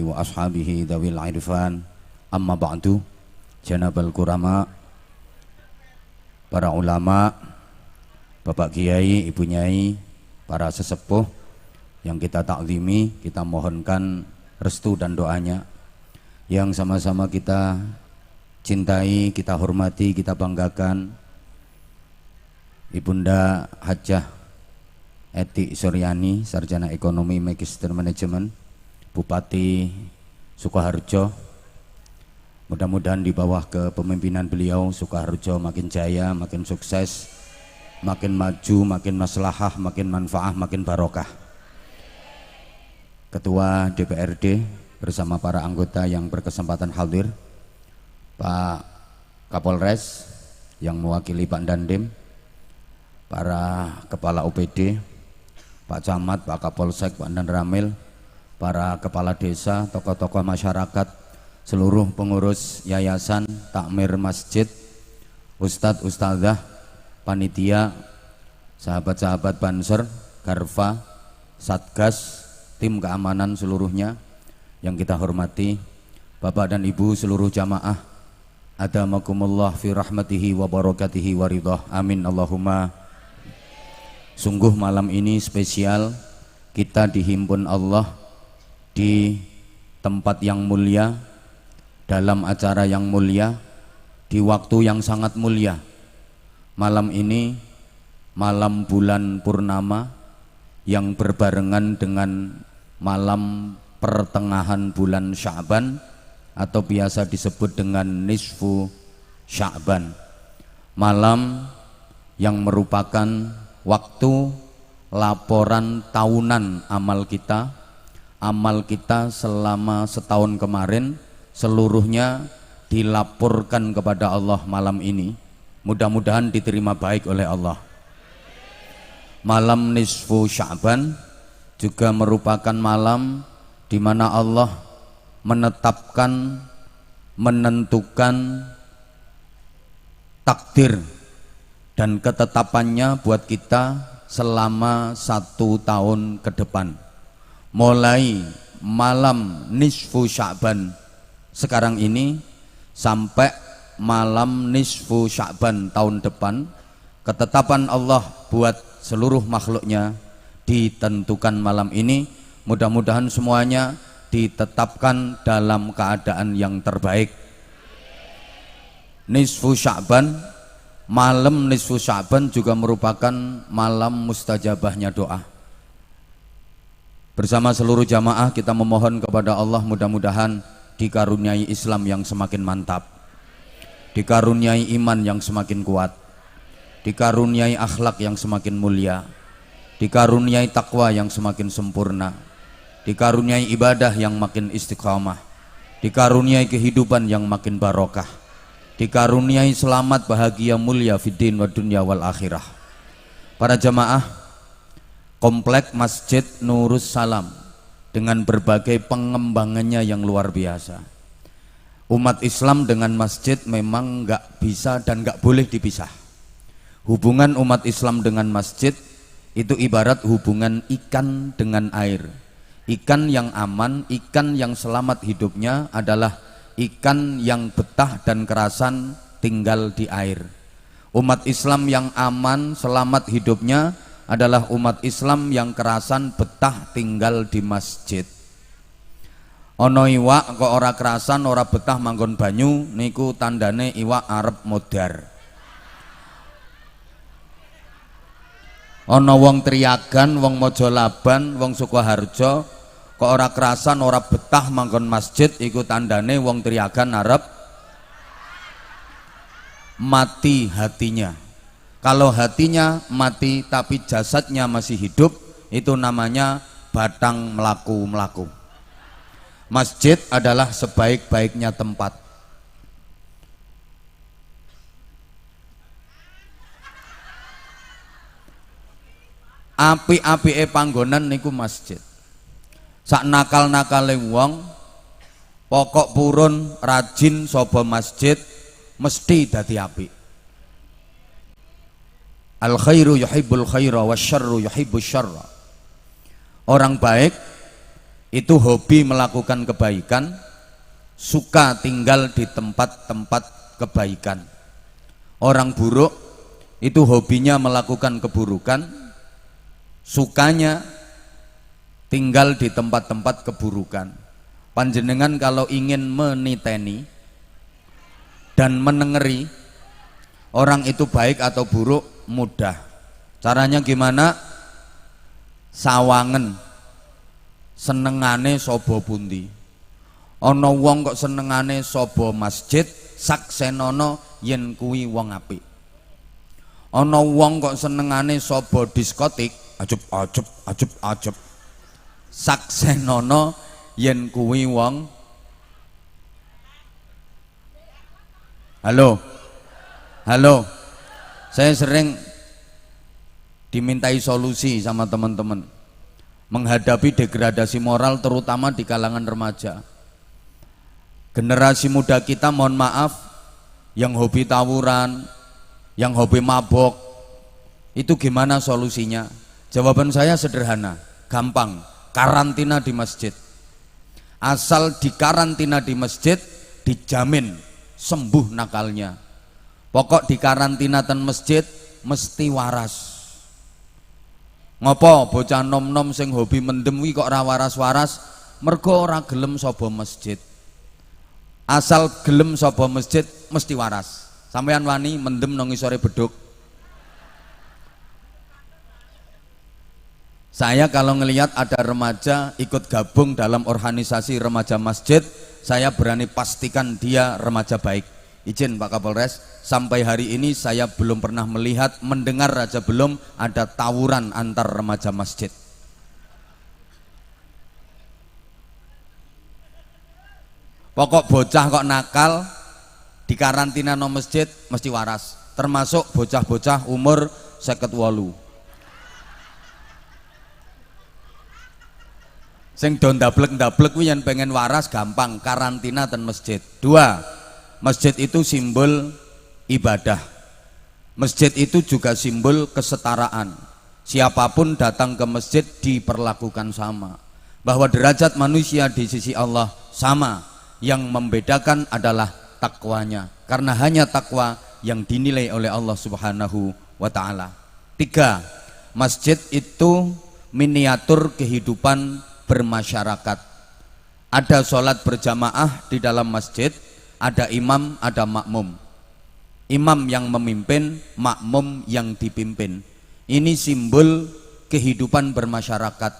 alihi wa ashabihi dawil irfan. Amma ba'du. Janabal kurama, para ulama, bapak kiai, ibu nyai, para sesepuh yang kita taklimi, kita mohonkan restu dan doanya, yang sama-sama kita cintai, kita hormati, kita banggakan, Ibunda Hajah Eti Suryani, Sarjana Ekonomi Magister Manajemen, Bupati Sukoharjo. Mudah-mudahan di bawah kepemimpinan beliau Sukoharjo makin jaya, makin sukses, makin maju, makin maslahah, makin manfaah, makin barokah. Ketua DPRD bersama para anggota yang berkesempatan hadir, Pak Kapolres yang mewakili Pak Dandim, para kepala OPD, Pak Camat, Pak Kapolsek, Pak Dan Ramil, para kepala desa, tokoh-tokoh masyarakat, seluruh pengurus yayasan, takmir masjid, ustadz, ustadzah, panitia, sahabat-sahabat Banser, Garfa, Satgas, tim keamanan seluruhnya yang kita hormati, Bapak dan Ibu seluruh jamaah, adamakumullah fi rahmatihi wa barakatihi wa ridhah, amin Allahumma. Sungguh malam ini spesial, kita dihimpun Allah di tempat yang mulia, dalam acara yang mulia, di waktu yang sangat mulia. Malam ini malam bulan purnama yang berbarengan dengan malam pertengahan bulan Sya'ban atau biasa disebut dengan nisfu Sya'ban. Malam yang merupakan waktu laporan tahunan amal kita selama setahun kemarin seluruhnya dilaporkan kepada Allah malam ini. Mudah-mudahan diterima baik oleh Allah. Malam nisfu Sya'ban juga merupakan malam di mana Allah menetapkan, menentukan takdir dan ketetapannya buat kita selama 1 tahun ke depan. Mulai malam nisfu Sya'ban sekarang ini sampai malam nisfu Sya'ban tahun depan, ketetapan Allah buat seluruh makhluknya ditentukan malam ini. Mudah-mudahan semuanya ditetapkan dalam keadaan yang terbaik. Nisfu Sya'ban, malam nisfu Sya'ban juga merupakan malam mustajabahnya doa. Bersama seluruh jamaah kita memohon kepada Allah mudah-mudahan dikaruniai Islam yang semakin mantap, dikaruniai iman yang semakin kuat, dikaruniai akhlak yang semakin mulia, dikaruniai takwa yang semakin sempurna, dikaruniai ibadah yang makin istiqamah, dikaruniai kehidupan yang makin barokah, dikaruniai selamat bahagia mulia fiddin wa dunya wal akhirah. Para jamaah Komplek Masjid Nurus Salam dengan berbagai pengembangannya yang luar biasa. Umat Islam dengan masjid memang nggak bisa dan nggak boleh dipisah. Hubungan umat Islam dengan masjid itu ibarat hubungan ikan dengan air. Ikan yang aman, ikan yang selamat hidupnya adalah ikan yang betah dan kerasan tinggal di air. Umat Islam yang aman, selamat hidupnya adalah umat Islam yang kerasan betah tinggal di masjid. Ono iwak kok ora kerasan, ora betah manggon banyu, niku tandane iwak arep modar. Ono wong Triagan, wong Mojolaban, wong Sukoharjo kok ora kerasan, ora betah manggon masjid, iku tandane wong Triagan arep mati hatinya. Kalau hatinya mati tapi jasadnya masih hidup, itu namanya batang melaku-melaku. Masjid adalah sebaik-baiknya tempat. Api-apike panggonan niku masjid. Sak nakal-nakale wong, pokok purun rajin sapa masjid mesti dadi apik. Al khairu yuhibbul khaira wasyarru yuhibbus syarra. Orang baik itu hobi melakukan kebaikan, suka tinggal di tempat-tempat kebaikan. Orang buruk itu hobinya melakukan keburukan, sukanya tinggal di tempat-tempat keburukan. Panjenengan kalau ingin meniteni dan menengeri orang itu baik atau buruk mudah. Caranya gimana? Sawangen senengane sapa pundi. Ana wong kok senengane sapa masjid, saksenono yen kuwi wong apik. Ana wong kok senengane sapa diskotik, ajeb, saksenono yen kuwi wong. Halo. Saya sering dimintai solusi sama teman-teman menghadapi degradasi moral terutama di kalangan remaja. Generasi muda kita, mohon maaf, yang hobi tawuran, yang hobi mabok, itu gimana solusinya? Jawaban saya sederhana, gampang, karantina di masjid. Asal di karantina di masjid dijamin sembuh nakalnya. Pokok di karantina ten masjid mesti waras. Ngopo bocah nom-nom sing hobi mendem wi kok ora waras-waras? Mergo ora gelem sapa masjid. Asal gelem sapa masjid mesti waras. Sampeyan wani mendem nang ngisore beduk? Saya kalau ngelihat ada remaja ikut gabung dalam organisasi remaja masjid, saya berani pastikan dia remaja baik. Izin Pak Kapolres, sampai hari ini saya belum pernah melihat, mendengar aja belum ada tawuran antar remaja masjid. Pokok bocah kok nakal di karantina no masjid mesti waras, termasuk bocah-bocah umur 58. Sing do ndablek-ndablek kuwi yen pengen waras gampang, karantina ten masjid. 2, masjid itu simbol ibadah. Masjid itu juga simbol kesetaraan. Siapapun datang ke masjid diperlakukan sama. Bahwa derajat manusia di sisi Allah sama. Yang membedakan adalah takwanya. Karena hanya takwa yang dinilai oleh Allah Subhanahu wa ta'ala. 3, masjid itu miniatur kehidupan bermasyarakat. Ada sholat berjamaah di dalam masjid, ada imam, ada makmum. Imam yang memimpin, makmum yang dipimpin. Ini simbol kehidupan bermasyarakat.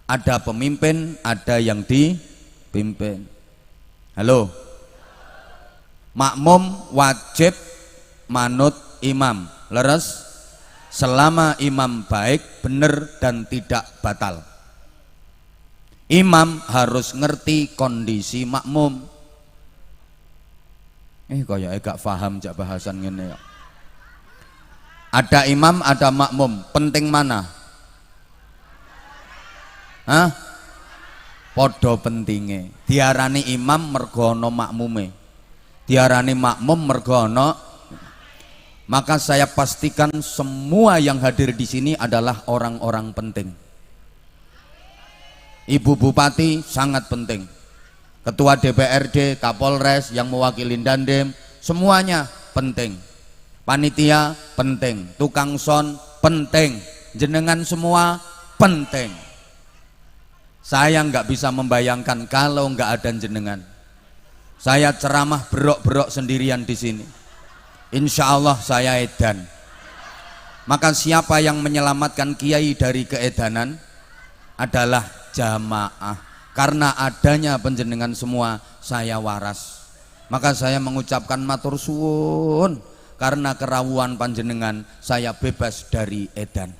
Ada pemimpin, ada yang dipimpin. Halo. Makmum wajib manut imam. Leres? Selama imam baik, benar dan tidak batal. Imam harus ngerti kondisi makmum. Kaya gak paham jak bahasan ngene ya. Ada imam, ada makmum. Penting mana? Hah? Podo pentinge. Diarani imam mergo ana makmume. Diarani makmum mergo ana. Maka saya pastikan semua yang hadir di sini adalah orang-orang penting. Ibu Bupati sangat penting. Ketua DPRD, Kapolres yang mewakili Dandim, semuanya penting. Panitia penting, tukang son penting, jenengan semua penting. Saya nggak bisa membayangkan kalau nggak ada jenengan. Saya ceramah berok-berok sendirian di sini. Insya Allah saya edan. Maka siapa yang menyelamatkan kiai dari keedanan adalah jamaah. Karena adanya penjenengan semua saya waras. Maka saya mengucapkan matur suwun, karena kerawuan panjenengan saya bebas dari edan.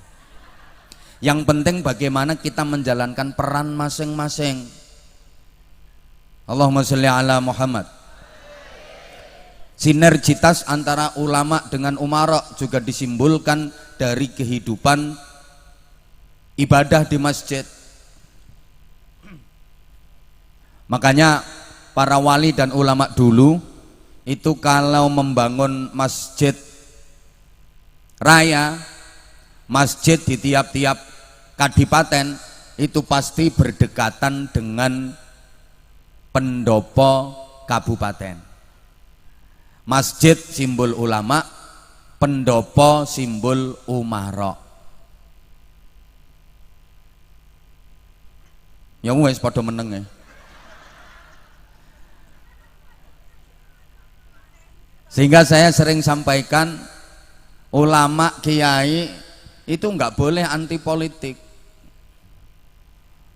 Yang penting bagaimana kita menjalankan peran masing-masing. Allahumma sholli ala Muhammad. Sinergitas antara ulama dengan umara juga disimbolkan dari kehidupan ibadah di masjid. Makanya para wali dan ulama dulu itu kalau membangun masjid raya, masjid di tiap-tiap kadipaten, itu pasti berdekatan dengan pendopo kabupaten. Masjid simbol ulama, pendopo simbol umara. Ya wis padha meneng ya. Sehingga saya sering sampaikan, ulama kiai itu nggak boleh anti politik.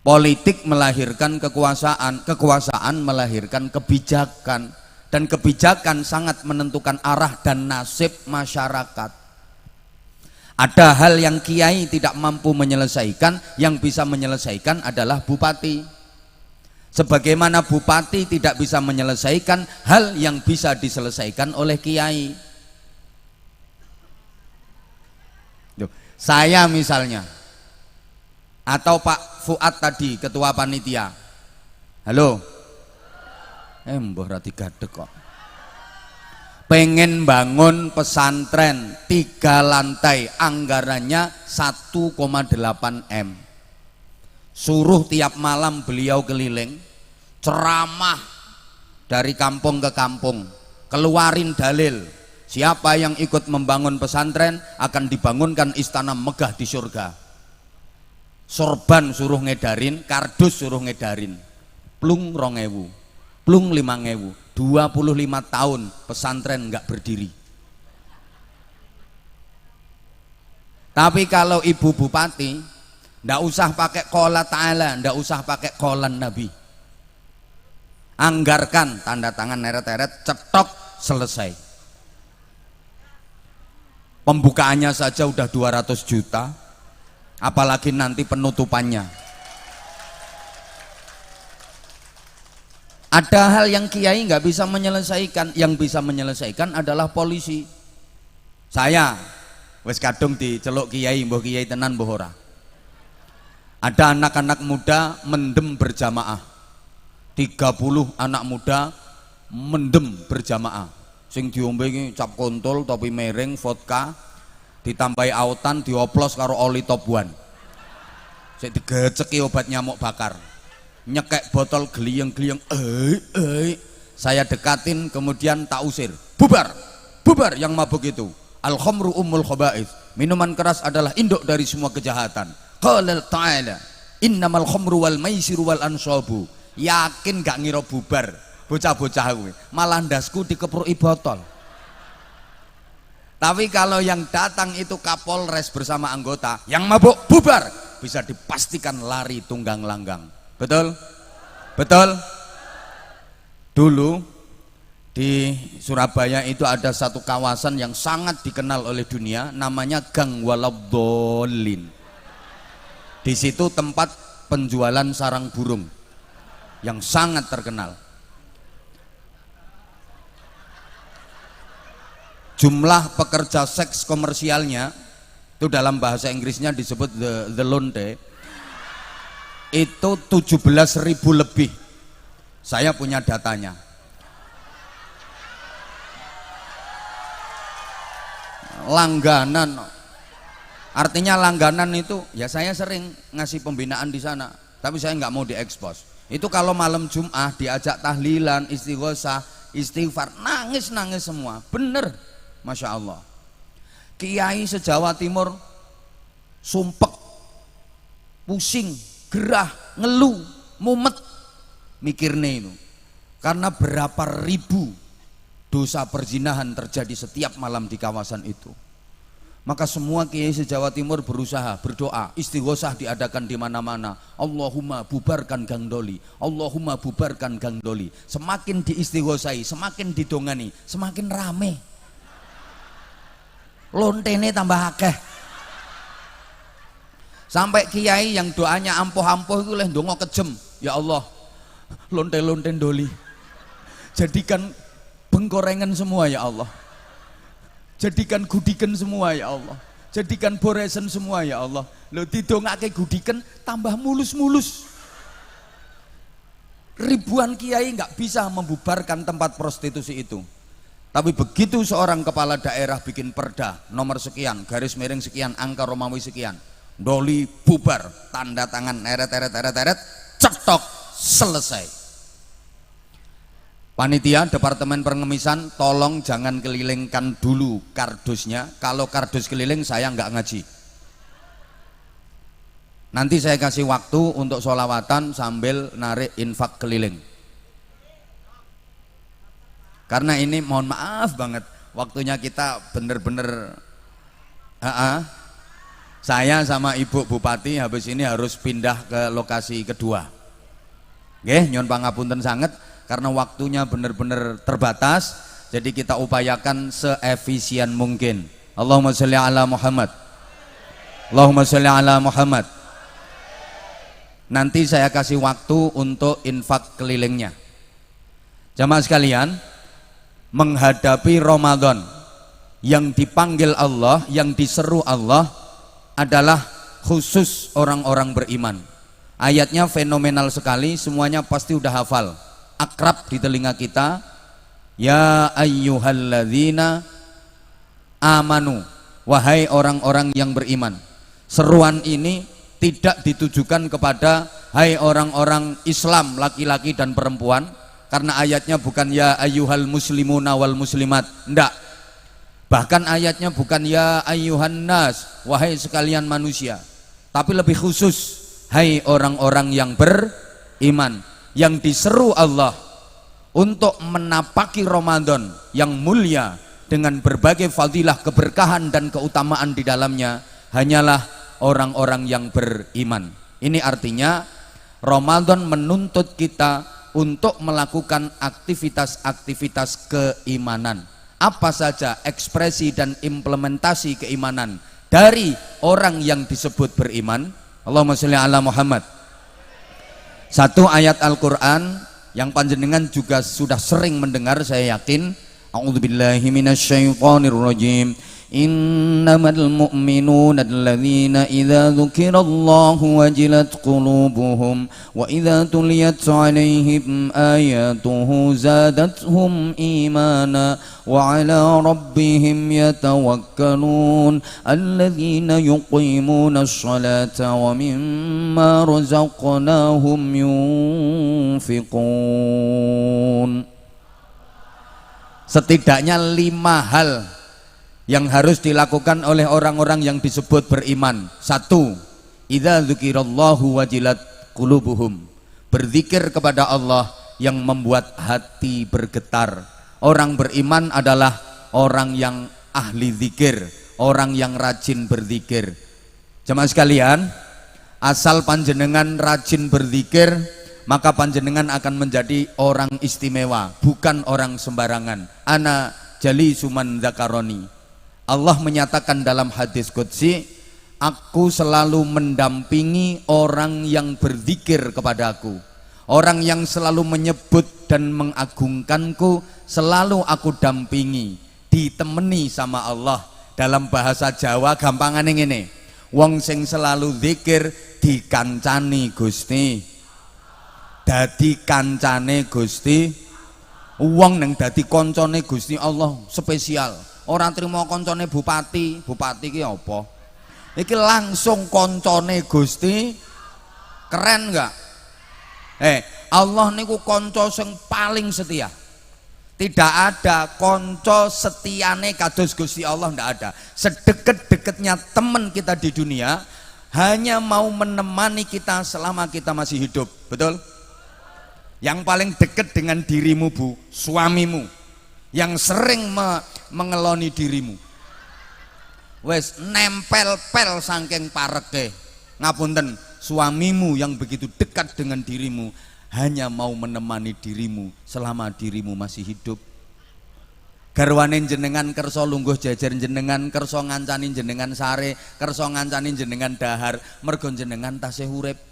Politik melahirkan kekuasaan, kekuasaan melahirkan kebijakan, dan kebijakan sangat menentukan arah dan nasib masyarakat. Ada hal yang kiai tidak mampu menyelesaikan, yang bisa menyelesaikan adalah bupati. Sebagaimana bupati tidak bisa menyelesaikan hal yang bisa diselesaikan oleh kiai. Saya misalnya, atau Pak Fuad tadi ketua panitia, halo, mbah rati gadek kok, pengen bangun pesantren 3 lantai, anggarannya 1,8 M. Suruh tiap malam beliau keliling ceramah dari kampung ke kampung, keluarin dalil, siapa yang ikut membangun pesantren akan dibangunkan istana megah di surga. Sorban suruh ngedarin, kardus suruh ngedarin, plung 2000, plung 5000, 25 tahun pesantren nggak berdiri. Tapi kalau ibu bupati ndak usah pakai qala ta'ala, ndak usah pakai qolan nabi, anggarkan, tanda tangan, neret-neret, cetok, selesai. Pembukaannya saja udah 200 juta, apalagi nanti penutupannya. Ada hal yang kiai nggak bisa menyelesaikan, yang bisa menyelesaikan adalah polisi. Saya wis kadung diceluk kiai, mbah kiai tenan mbah ora. Ada anak-anak muda mendem berjamaah, 30 anak muda mendem berjamaah, sing diombe iki cap kontol, topi mereng, vodka, ditambahi autan, dioplos karo oli top one, sik digeceki obat nyamuk bakar, nyekek botol gliyeng-gliyeng, saya dekatin, kemudian tak usir, bubar, bubar yang mabuk itu. Al khamru ummul khaba'ith, minuman keras adalah induk dari semua kejahatan. Qala ta'ala innamal khamru wal maisiru wal ansabu. Yakin gak ngira bubar bocah-bocah kuwi, malah ndasku dikepruki botol. Tapi kalau yang datang itu Kapolres bersama anggota, yang mabuk bubar, bisa dipastikan lari tunggang langgang. Betul? Betul? Dulu di Surabaya itu ada satu kawasan yang sangat dikenal oleh dunia, namanya Gang Waladhdallin. Di situ tempat penjualan sarang burung yang sangat terkenal. Jumlah pekerja seks komersialnya itu dalam bahasa Inggrisnya disebut the londe, itu 17.000 lebih. Saya punya datanya. Langganan, artinya langganan itu ya, saya sering ngasih pembinaan di sana, tapi saya nggak mau diekspos. Itu kalau malam Jum'ah diajak tahlilan, istighosah, istighfar, nangis-nangis semua, bener, Masya Allah. Kiai se-Jawa Timur sumpek, pusing, gerah, ngeluh, mumet mikirnya itu, karena berapa ribu dosa perzinahan terjadi setiap malam di kawasan itu. Maka semua kiai se-Jawa Timur berusaha, berdoa, istighosah diadakan di mana-mana. Allahumma bubarkan Gang Doli, Allahumma bubarkan Gang Doli. Semakin diistighosahi, semakin didongani, semakin rame. Lontene tambah akeh. Sampai kiai yang doanya ampuh-ampuh itu leh ndonga kejem, ya Allah, lonte-lonte Doli, jadikan bengkorengan semua ya Allah, jadikan gudiken semua ya Allah, jadikan boresen semua ya Allah. Lo didongake gudiken tambah mulus-mulus. Ribuan kiai nggak bisa membubarkan tempat prostitusi itu. Tapi begitu seorang kepala daerah bikin perda nomor sekian, garis miring sekian, angka Romawi sekian, doli bubar, tanda tangan eret, cetok, selesai. Panitia Departemen Pengemisan, tolong jangan kelilingkan dulu kardusnya. Kalau kardus keliling saya nggak ngaji. Nanti saya kasih waktu untuk sholawatan sambil narik infak keliling. Karena ini mohon maaf banget, waktunya kita bener-bener saya sama Ibu Bupati habis ini harus pindah ke lokasi kedua. Nggih, nyuwun pangapunten sanget karena waktunya benar-benar terbatas, jadi kita upayakan seefisien mungkin. Allahumma sholli ala Muhammad. Allahumma sholli ala Muhammad. Nanti saya kasih waktu untuk infak kelilingnya. Jamaah sekalian, menghadapi Ramadan yang dipanggil Allah, yang diseru Allah adalah khusus orang-orang beriman. Ayatnya fenomenal sekali, semuanya pasti udah hafal, akrab di telinga kita. Ya ayyuhalladzina amanu, wahai orang-orang yang beriman. Seruan ini tidak ditujukan kepada hai orang-orang Islam laki-laki dan perempuan, karena ayatnya bukan ya ayyuhal muslimuna wal muslimat, enggak. Bahkan ayatnya bukan ya ayyuhan nas, wahai sekalian manusia, tapi lebih khusus hai orang-orang yang beriman, yang diseru Allah untuk menapaki Ramadan yang mulia dengan berbagai fadilah, keberkahan dan keutamaan di dalamnya hanyalah orang-orang yang beriman. Ini artinya Ramadan menuntut kita untuk melakukan aktivitas-aktivitas keimanan. Apa saja ekspresi dan implementasi keimanan dari orang yang disebut beriman? Allahumma sholli ala Muhammad. Satu ayat Al-Quran yang panjenengan juga sudah sering mendengar, saya yakin. A'udzubillahi minasyaitonirrajim. Innamal mu'minuna alladzina idza dzukirallahu wajilat qulubuhum wa idza tuliyat 'alaihim ayatuhu zadatuhum imana wa 'ala rabbihim yatawakkalun alladzina yuqimuna ash-shalata wa mimma razaqnahum yunfiqun. Setidaknya 5 hal yang harus dilakukan oleh orang-orang yang disebut beriman. 1. Idza dzukirallahu wajilat qulubuhum. Berzikir kepada Allah yang membuat hati bergetar. Orang beriman adalah orang yang ahli zikir, orang yang rajin berzikir. Jemaah sekalian, asal panjenengan rajin berzikir, maka panjenengan akan menjadi orang istimewa, bukan orang sembarangan. Ana jali suman zakaroni. Allah menyatakan dalam hadis qudsi, aku selalu mendampingi orang yang berzikir kepadaku, orang yang selalu menyebut dan mengagungkanku, selalu aku dampingi, ditemani sama Allah. Dalam bahasa Jawa gampangane ngene, wong sing selalu zikir dikancani Gusti, dadi kancane Gusti. Wong nang dadi koncone Gusti Allah spesial. Orang terima koncone bupati, bupati ki apa? Iki langsung koncone Gusti. Keren enggak? Allah niku konco sing paling setia. Tidak ada konco setiane kados Gusti Allah, ndak ada. Sedekat-dekatnya teman kita di dunia hanya mau menemani kita selama kita masih hidup. Betul? Yang paling dekat dengan dirimu, Bu, suamimu, yang sering mengeloni dirimu, wes nempel-pel saking pareke. Ngapunten, suamimu yang begitu dekat dengan dirimu hanya mau menemani dirimu selama dirimu masih hidup. Garwane jenengan kersa lungguh jajar jenengan, kersa ngancani jenengan sare, kersa ngancani jenengan dahar, mergo jenengan tasih urip.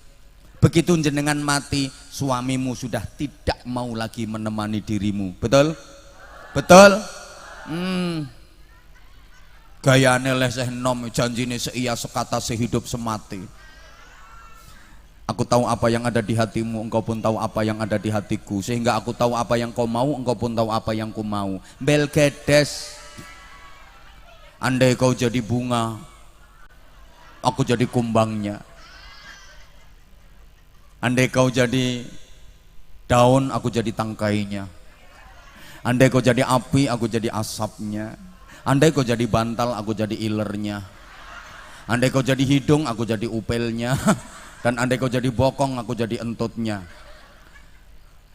Begitu jenengan mati, suamimu sudah tidak mau lagi menemani dirimu. Betul? Betul? Gayane leseh nom, janjine seiya sekata sehidup semati. Aku tahu apa yang ada di hatimu, engkau pun tahu apa yang ada di hatiku. Sehingga aku tahu apa yang kau mau, engkau pun tahu apa yang ku mau. Belgedes. Andai kau jadi bunga, aku jadi kumbangnya. Andai kau jadi daun, aku jadi tangkainya. Andai kau jadi api, aku jadi asapnya. Andai kau jadi bantal, aku jadi ilernya. Andai kau jadi hidung, aku jadi upelnya. Dan andai kau jadi bokong, aku jadi entutnya.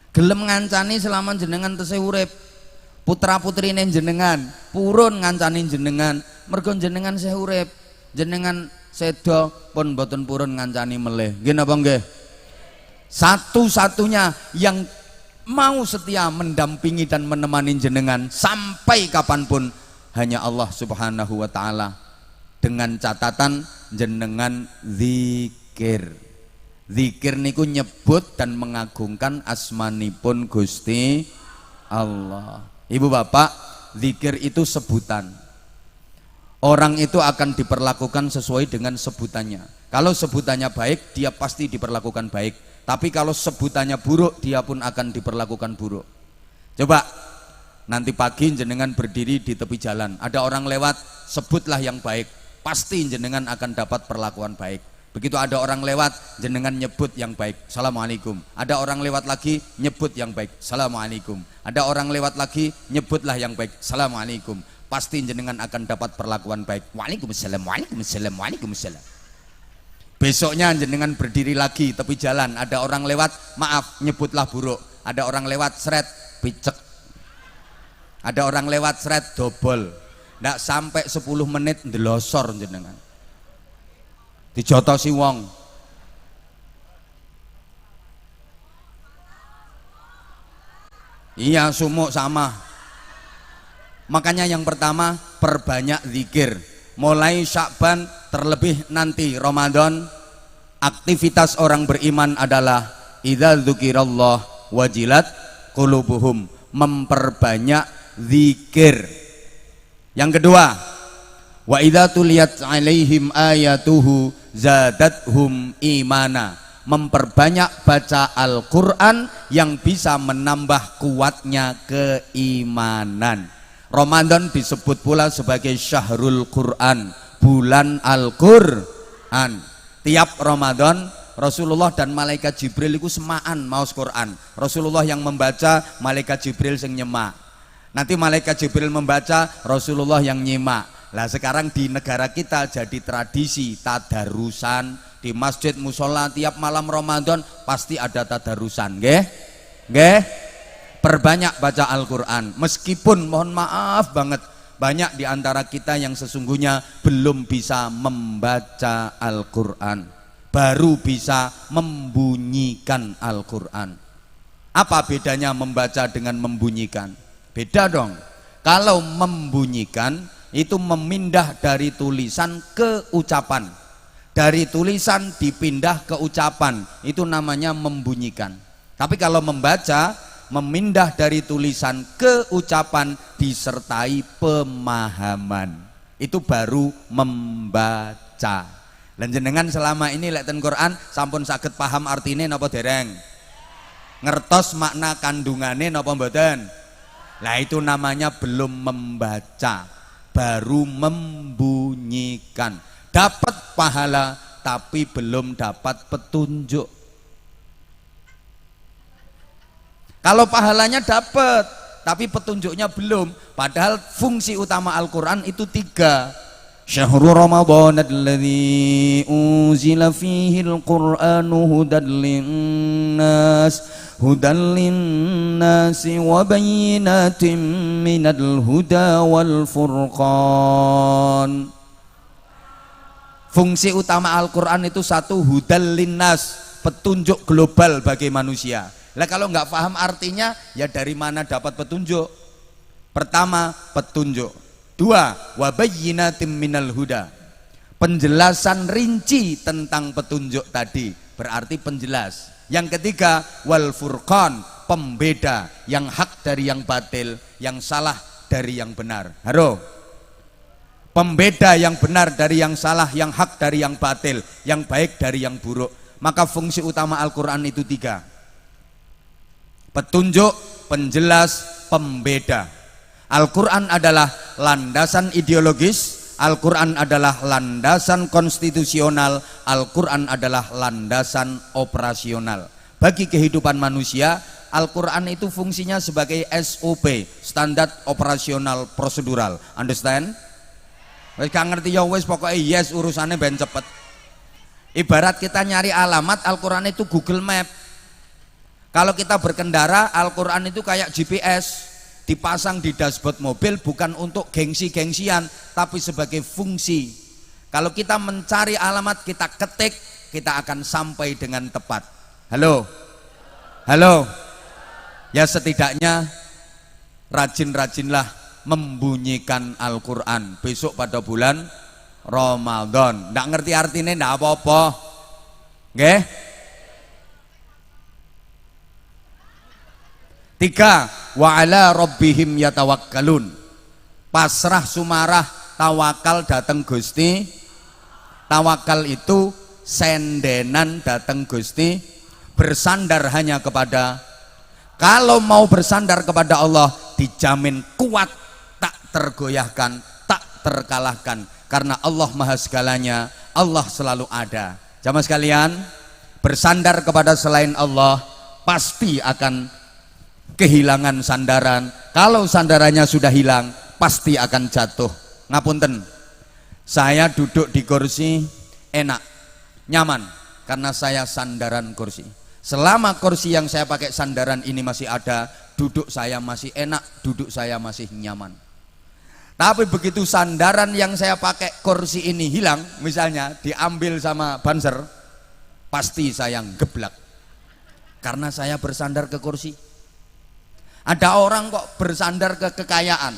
Gelem ngancani selama jenengan tesih urip. Putra putrine jenengan purun ngancani jenengan, mergo jenengan sih urip. Jenengan sedo pun boten purun ngancani meleh. Nggih napa nggih? Satu-satunya yang mau setia mendampingi dan menemani jenengan sampai kapanpun hanya Allah Subhanahu wa ta'ala, dengan catatan jenengan zikir. Zikir niku nyebut dan mengagungkan asmanipun Gusti Allah. Ibu bapak, zikir itu sebutan. Orang itu akan diperlakukan sesuai dengan sebutannya. Kalau sebutannya baik, dia pasti diperlakukan baik. Tapi kalau sebutannya buruk, dia pun akan diperlakukan buruk. Coba nanti pagi jenengan berdiri di tepi jalan, ada orang lewat, sebutlah yang baik, pasti jenengan akan dapat perlakuan baik. Begitu ada orang lewat, jenengan nyebut yang baik, assalamualaikum. Ada orang lewat lagi, nyebut yang baik, assalamualaikum. Ada orang lewat lagi, nyebutlah yang baik, assalamualaikum. Pasti jenengan akan dapat perlakuan baik. Waalaikumsalam, waalaikumsalam, waalaikumsalam. Besoknya jenengan berdiri lagi tepi jalan, ada orang lewat, maaf, nyebutlah buruk. Ada orang lewat, seret, picek. Ada orang lewat, seret, dobol. Ndak sampai 10 menit ndelosor jenengan. Dijotosi wong. Iya, sumuk sama. Makanya yang pertama, perbanyak zikir. Mulai Sya'ban terlebih nanti Ramadan, aktivitas orang beriman adalah idza dzukirallah wajilat qulubuhum, memperbanyak zikir. Yang kedua, wa idza tuliyat alaihim ayatuhu zadathum imana, memperbanyak baca Al-Quran yang bisa menambah kuatnya keimanan. Ramadan disebut pula sebagai syahrul Quran, bulan Al-Quran. Tiap Ramadan Rasulullah dan malaikat Jibril itu semaan maos Quran. Rasulullah yang membaca, malaikat Jibril yang nyemak. Nanti malaikat Jibril membaca, Rasulullah yang nyimak. Lah sekarang di negara kita jadi tradisi tadarusan di masjid musola tiap malam Ramadan pasti ada tadarusan, nggih? Nggih? Perbanyak baca Al-Qur'an. Meskipun mohon maaf banget banyak di antara kita yang sesungguhnya belum bisa membaca Al-Qur'an, baru bisa membunyikan Al-Qur'an. Apa bedanya membaca dengan membunyikan? Beda dong. Kalau membunyikan itu memindah dari tulisan ke ucapan, dari tulisan dipindah ke ucapan, itu namanya membunyikan. Tapi kalau membaca, memindah dari tulisan ke ucapan disertai pemahaman, itu baru membaca. Lan jenengan selama ini lek ten Quran sampun saged paham artine napa dereng? Ngertos makna kandungane napa mboten? Lah itu namanya belum membaca, baru membunyikan. Dapat pahala tapi belum dapat petunjuk. Kalau pahalanya dapat tapi petunjuknya belum, padahal fungsi utama Al-Quran itu 3. Syahrul Ramadan alladzi unzila fihi al-Qur'anu hudan linnasi wa bayyinatin minal huda wal furqan. Fungsi utama Al-Quran itu 1, hudan linnas, petunjuk global bagi manusia. Lah kalau nggak paham artinya, ya dari mana dapat petunjuk? Pertama, petunjuk. 2, wabayyinatim minal huda, penjelasan rinci tentang petunjuk tadi, berarti penjelas. Yang ketiga, wal furqan, pembeda yang hak dari yang batil, yang salah dari yang benar. Haro, pembeda yang benar dari yang salah, yang hak dari yang batil, yang baik dari yang buruk. Maka fungsi utama Al-Quran itu 3: petunjuk, penjelas, pembeda. Al-Quran adalah landasan ideologis, Al-Quran adalah landasan konstitusional, Al-Quran adalah landasan operasional. Bagi kehidupan manusia, Al-Quran itu fungsinya sebagai SOP, standar operasional prosedural. Understand? Wes gak ngerti ya wes, pokoknya yes, urusannya ben cepet. Ibarat kita nyari alamat, Al-Quran itu Google Map. Kalau kita berkendara, Al-Quran itu kayak GPS, dipasang di dashboard mobil bukan untuk gengsi-gengsian, tapi sebagai fungsi. Kalau kita mencari alamat, kita ketik, kita akan sampai dengan tepat. Halo? Halo? Ya setidaknya rajin-rajinlah membunyikan Al-Quran besok pada bulan Ramadan. Nggak ngerti artinya nggak apa-apa. Nggih? 3, wa ala rabbihim yatawakkalun. Pasrah sumarah tawakal dateng Gusti. Tawakal itu sendenan dateng Gusti, bersandar hanya kepada. Kalau mau bersandar kepada Allah, dijamin kuat, tak tergoyahkan, tak terkalahkan, karena Allah maha segalanya, Allah selalu ada. Jamaah sekalian, bersandar kepada selain Allah pasti akan kehilangan sandaran. Kalau sandarannya sudah hilang, pasti akan jatuh. Ngapunten, saya duduk di kursi enak, nyaman, karena saya sandaran kursi. Selama kursi yang saya pakai sandaran ini masih ada, duduk saya masih enak, duduk saya masih nyaman. Tapi begitu sandaran yang saya pakai kursi ini hilang, misalnya diambil sama banser, pasti saya geblak, karena saya bersandar ke kursi. Ada orang kok bersandar ke kekayaan,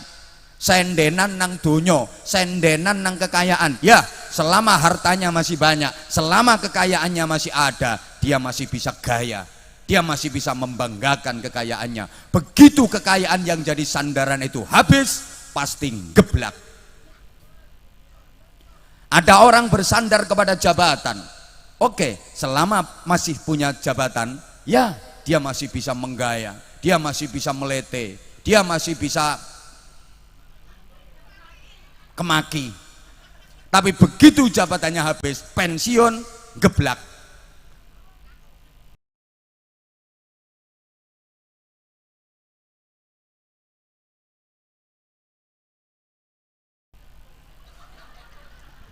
sendenan nang donyo, sendenan nang kekayaan. Ya, selama hartanya masih banyak, selama kekayaannya masih ada, dia masih bisa gaya, dia masih bisa membanggakan kekayaannya. Begitu kekayaan yang jadi sandaran itu habis, pasti geblak. Ada orang bersandar kepada jabatan. Oke, selama masih punya jabatan, ya dia masih bisa menggaya, dia masih bisa melete, dia masih bisa kemaki. Tapi begitu jabatannya habis, pensiun, geblak.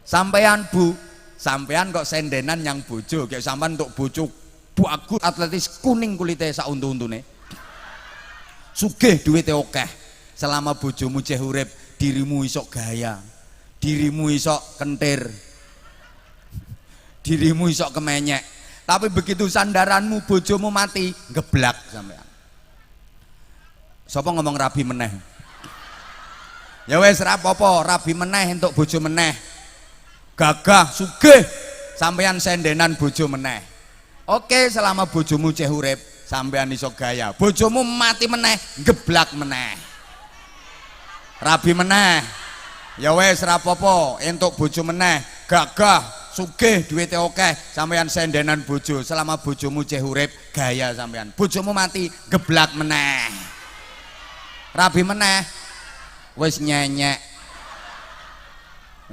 Sampean bu, sampean kok sendenan yang bojo, kayak sampean untuk bojo bagus atletis kuning kulitnya sak untu-untune. Sugih duwite akeh. Selama bojomu ceh urip, dirimu isok gaya, dirimu isok kentir, dirimu isok kemenyek. Tapi begitu sandaranmu bojomu mati, geblak sampean. Sapa ngomong rabi meneh? Ya wes rapopo, rabi meneh untuk bojo meneh. Gagah sugih sampean sendenan bojo meneh. Oke, selama bojomu ceh urip, sampean iso gaya, bojomu mati meneh, geblak meneh, rabi meneh. Ya wes rapopo, entuk bojo meneh, gagah sugih duwite akeh, sampean sendenan bojo. Selama bojomu ceh urip, gaya sampean, bojomu mati, geblak meneh, rabi meneh. Wes nyenyek,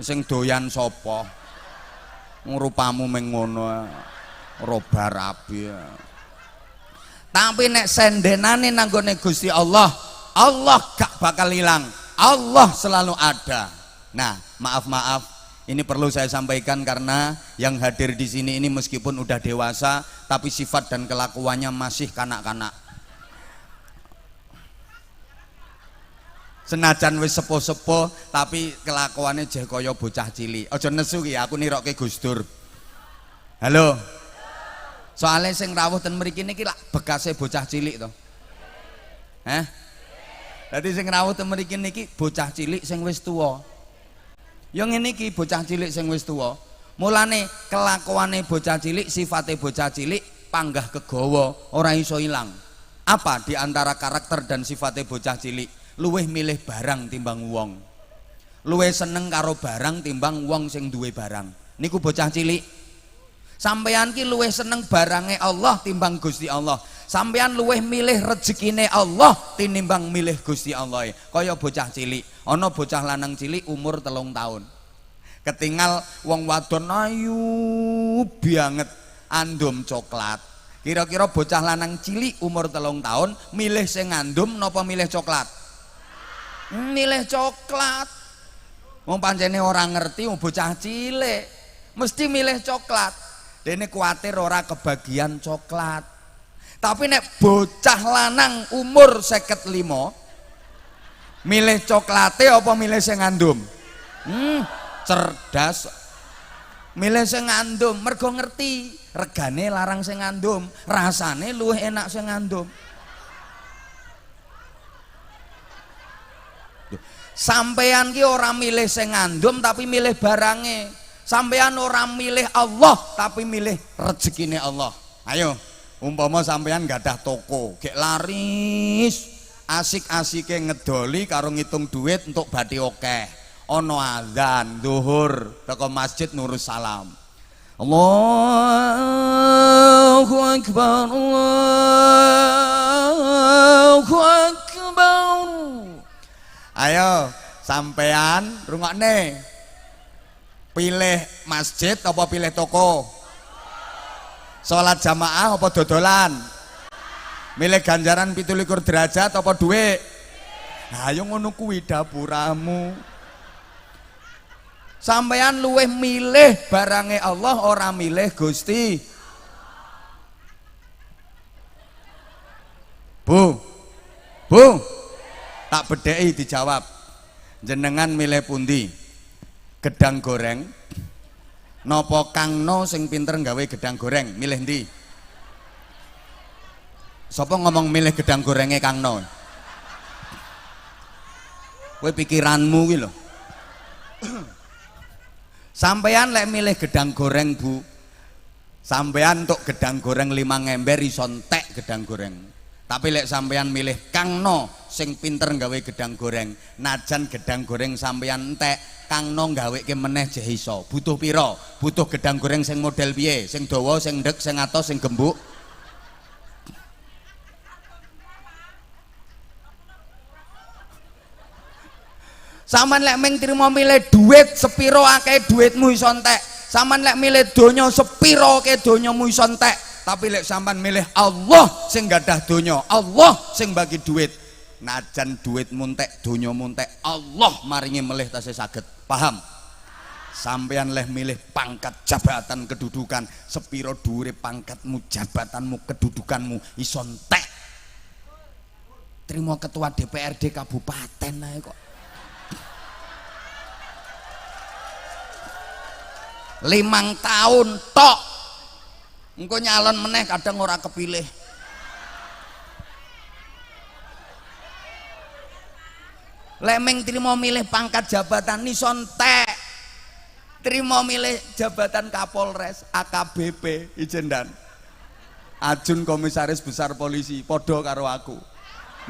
sing doyan sapa? Rupamu meng ngono, roba rabi. Tapi nek sendenane nanggone Gusti Allah, Allah gak bakal hilang, Allah selalu ada. Nah, maaf, ini perlu saya sampaikan karena yang hadir di sini ini meskipun udah dewasa, tapi sifat dan kelakuannya masih kanak-kanak. Senajan wis sepo-sepo, tapi kelakuannya jeh kaya bocah cilik. Aja nesu ki, aku nirokke Gus Dur. Halo. Soalnya sing rawuh ten mriki niki lak bekase bocah cilik to. Dadi sing rawuh ten mriki niki bocah cilik sing wis tuwa. Ya ngene iki bocah cilik sing wis tuwa. Mulane kelakuane bocah cilik, sifate bocah cilik panggah kegawa, ora iso ilang. Apa di antara karakter dan sifate bocah cilik? Luweh milih barang timbang wong. Luweh seneng karo barang timbang wong sing duwe barang. Niku bocah cilik. Sampeyan ki luweh seneng barange Allah timbang Gusti Allah. Sampeyan luweh milih rezekine Allah tinimbang milih Gusti Allah. Kaya bocah cilik. Ana bocah lanang cilik umur 3 tahun. Ketinggal wong wadon ayu banget andum coklat. Kira-kira bocah lanang cilik umur 3 tahun milih sing ngandum napa milih coklat? Milih coklat. Wong pancene ora ngerti wong bocah cilik mesti milih coklat. Dene kuwatir ora kebagian coklat. Tapi nek bocah lanang umur 55 milih coklate apa milih sing ngandum? Cerdas. Milih sing ngandum mergo ngerti regane larang sing ngandum, rasane luwih enak sing ngandum. Sampeyan ki ora milih sing ngandum tapi milih barange. Sampeyan ora milih Allah tapi milih rezekine Allah. Ayo, umpama sampeyan gadah toko, gek laris, asik-asike ngedoli karo ngitung duit untuk badhe akeh. Ono azan zuhur teko masjid Nurus Salam. Allahu Akbar, Allahu Akbar. Ayo sampean rungokne, pilih masjid apa pilih toko? Sholat jamaah apa dodolan? Milih ganjaran 17 derajat apa duit? Nah ayo ngono kuwi dapuramu. Sampeyan luweh milih barange Allah ora milih Gusti. Bu tak bedheki dijawab. Jenengan milih pundi? Gedang goreng napa Kangno sing pinter gawe gedang goreng? Milih ndi? Sapa ngomong milih gedang gorenge Kangno? Kowe pikiranmu kuwi lho. Sampeyan lek milih gedang goreng Bu, sampeyan untuk gedang goreng 5 ember iso entek gedang goreng. Tapi lek sampeyan milih Kangno sing pinter gawe gedang goreng, najan gedang goreng sampeyan entek, Kangno gaweke meneh jeh iso. Butuh pira? Butuh gedang goreng sing model piye? Sing dawa, sing ndek, sing atos, sing gembuk? Saman lek ming trimo milih duit sepiro akeh duitmu iso entek. Saman lek milih donya sepiro akeh donyamu iso entek. Tapi lek sampean milih Allah sing gadah donya, Allah sing bagi duit. Najan duitmu entek, donyamu entek, Allah maringi melih tasih saged. Paham? Sampean leh milih pangkat jabatan kedudukan, sepiro dhuwure pangkatmu, jabatanmu, kedudukanmu iso entek. Trimo ketua DPRD kabupaten ae kok. 5 tahun tok engko nyalon meneh kadang ora kepilih. Lek ming trimo milih pangkat jabatan iso entek. Trimo milih jabatan Kapolres, AKBP, Ijen Dan Ajun Komisaris Besar Polisi, podo karo aku.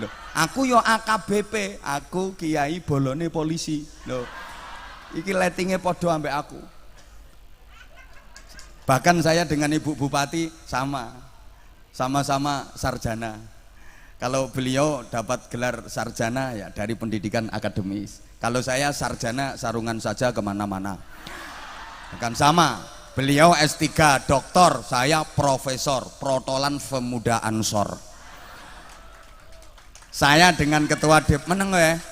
Loh, aku yo AKBP, aku Kiai bolone polisi. Loh, iki lettinge podo ambek aku. Bahkan saya dengan Ibu Bupati sama-sama sarjana. Kalau beliau dapat gelar sarjana ya dari pendidikan akademis. Kalau saya sarjana sarungan saja kemana-mana. Bukan sama. Beliau S3 doktor, saya profesor, protolan pemuda Ansor. Saya dengan ketua meneng ya.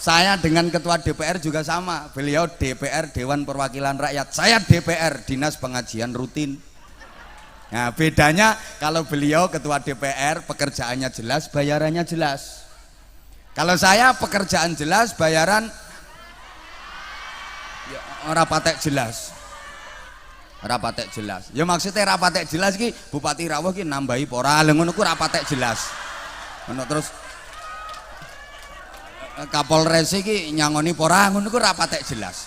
Saya dengan ketua DPR juga sama. Beliau DPR Dewan Perwakilan Rakyat, saya DPR Dinas Pengajian Rutin. Nah bedanya kalau beliau ketua DPR pekerjaannya jelas, bayarannya jelas. Kalau saya pekerjaan jelas, bayaran ya, rapatek jelas. Rapatek jelas. Ya maksudnya rapatek jelas ki Bupati Rawuh ki nambahi pora, ngono ku rapatek jelas. Ngono terus Kapolres iki nyangoni pora ngono ku rapatek jelas.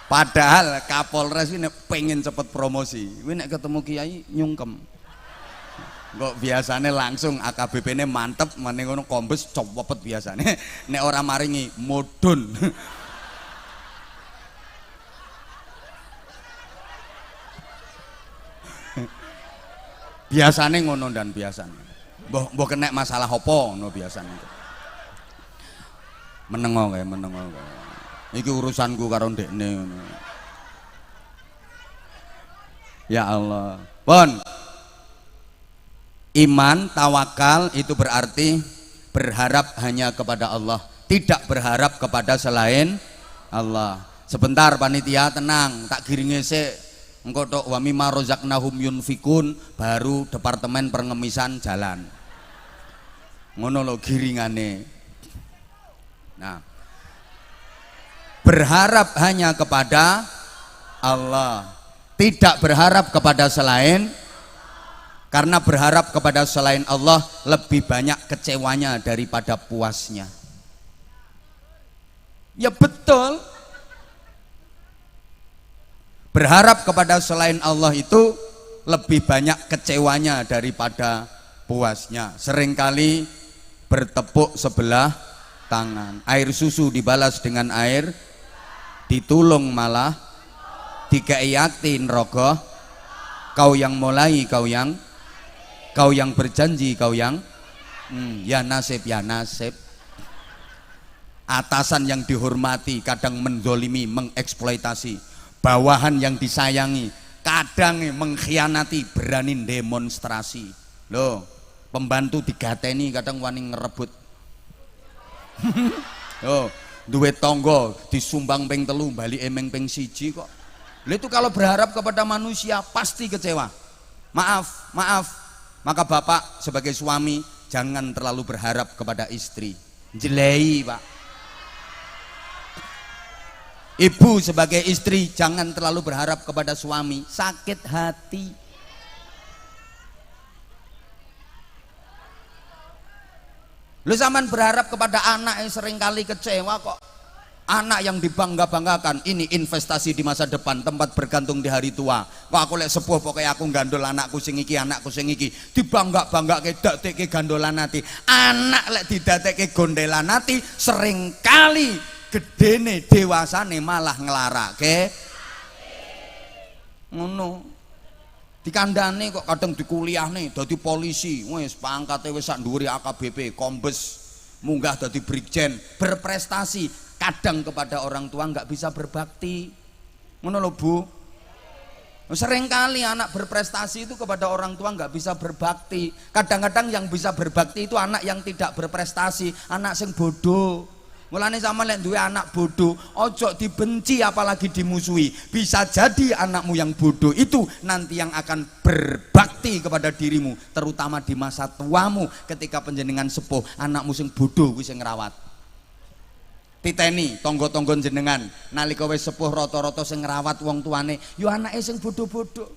Padahal Kapolres ini pengen cepet promosi. Kuwi nek ketemu kiai nyungkem. Kok biasane langsung AKBP-ne mantep, meneng ngono kombes copet biasane. Nek ora maringi mudhun. Biasane ngono dan biasane. Mbok kena masalah apa ngono biasane. Menengo kae, menengo kae. Iki urusanku karo ndekne. Ya Allah. Pun. Iman, tawakal itu berarti berharap hanya kepada Allah, tidak berharap kepada selain Allah. Sebentar panitia, tenang, tak giringe sik. Engko tok wa mimma razaqnahum yunfikun, baru departemen pengemisan jalan. Ngono lho giringane. Nah, berharap hanya kepada Allah, tidak berharap kepada selain, karena berharap kepada selain Allah lebih banyak kecewanya daripada puasnya. Ya betul. Berharap kepada selain Allah itu lebih banyak kecewanya daripada puasnya. Seringkali bertepuk sebelah tangan. Air susu dibalas dengan air, ditulung malah dikeiatin rogoh. Kau yang mulai, kau yang berjanji, kau yang ya nasib, ya nasib. Atasan yang dihormati kadang menzolimi, mengeksploitasi. Bawahan yang disayangi kadang mengkhianati, berani demonstrasi. Loh, pembantu digateni kadang wani ngerebut. Loh, duwe tonggo disumbang ping 3 bali emeng ping 1 kok. Lha itu kalau berharap kepada manusia pasti kecewa. Maaf. Maka bapak sebagai suami jangan terlalu berharap kepada istri. Jelei, Pak. Ibu sebagai istri jangan terlalu berharap kepada suami, sakit hati. Lu zaman berharap kepada anak yang seringkali kecewa kok. Anak yang dibangga-banggakan, ini investasi di masa depan, tempat bergantung di hari tua. Kok aku lek sepuh pokoknya aku gandol anakku sing iki, anakku sing iki. Dibangga-banggake dadekke gandolan ati. Anak lek didadekke gondelan ati seringkali gedene dewasane malah nglarake ngono. Dikandhane kok kadang dikuliahne dadi polisi, wis pangkate wis sak dhuwure AKBP, kombes, munggah dadi brigjen, berprestasi, kadang kepada orang tua nggak bisa berbakti. Ngono lho Bu. Seringkali anak berprestasi itu kepada orang tua nggak bisa berbakti. Kadang-kadang yang bisa berbakti itu anak yang tidak berprestasi, anak sing bodoh. Mulane sama lek duwe anak bodoh, ojo dibenci apalagi dimusuhi. Bisa jadi anakmu yang bodoh itu nanti yang akan berbakti kepada dirimu, terutama di masa tuamu ketika panjenengan sepuh, anakmu sing bodoh kuwi sing ngrawat. Titeni tonggo-tonggo jenengan nalika wis sepuh rata-rata sing ngrawat wong tuane yo anake sing bodoh-bodoh.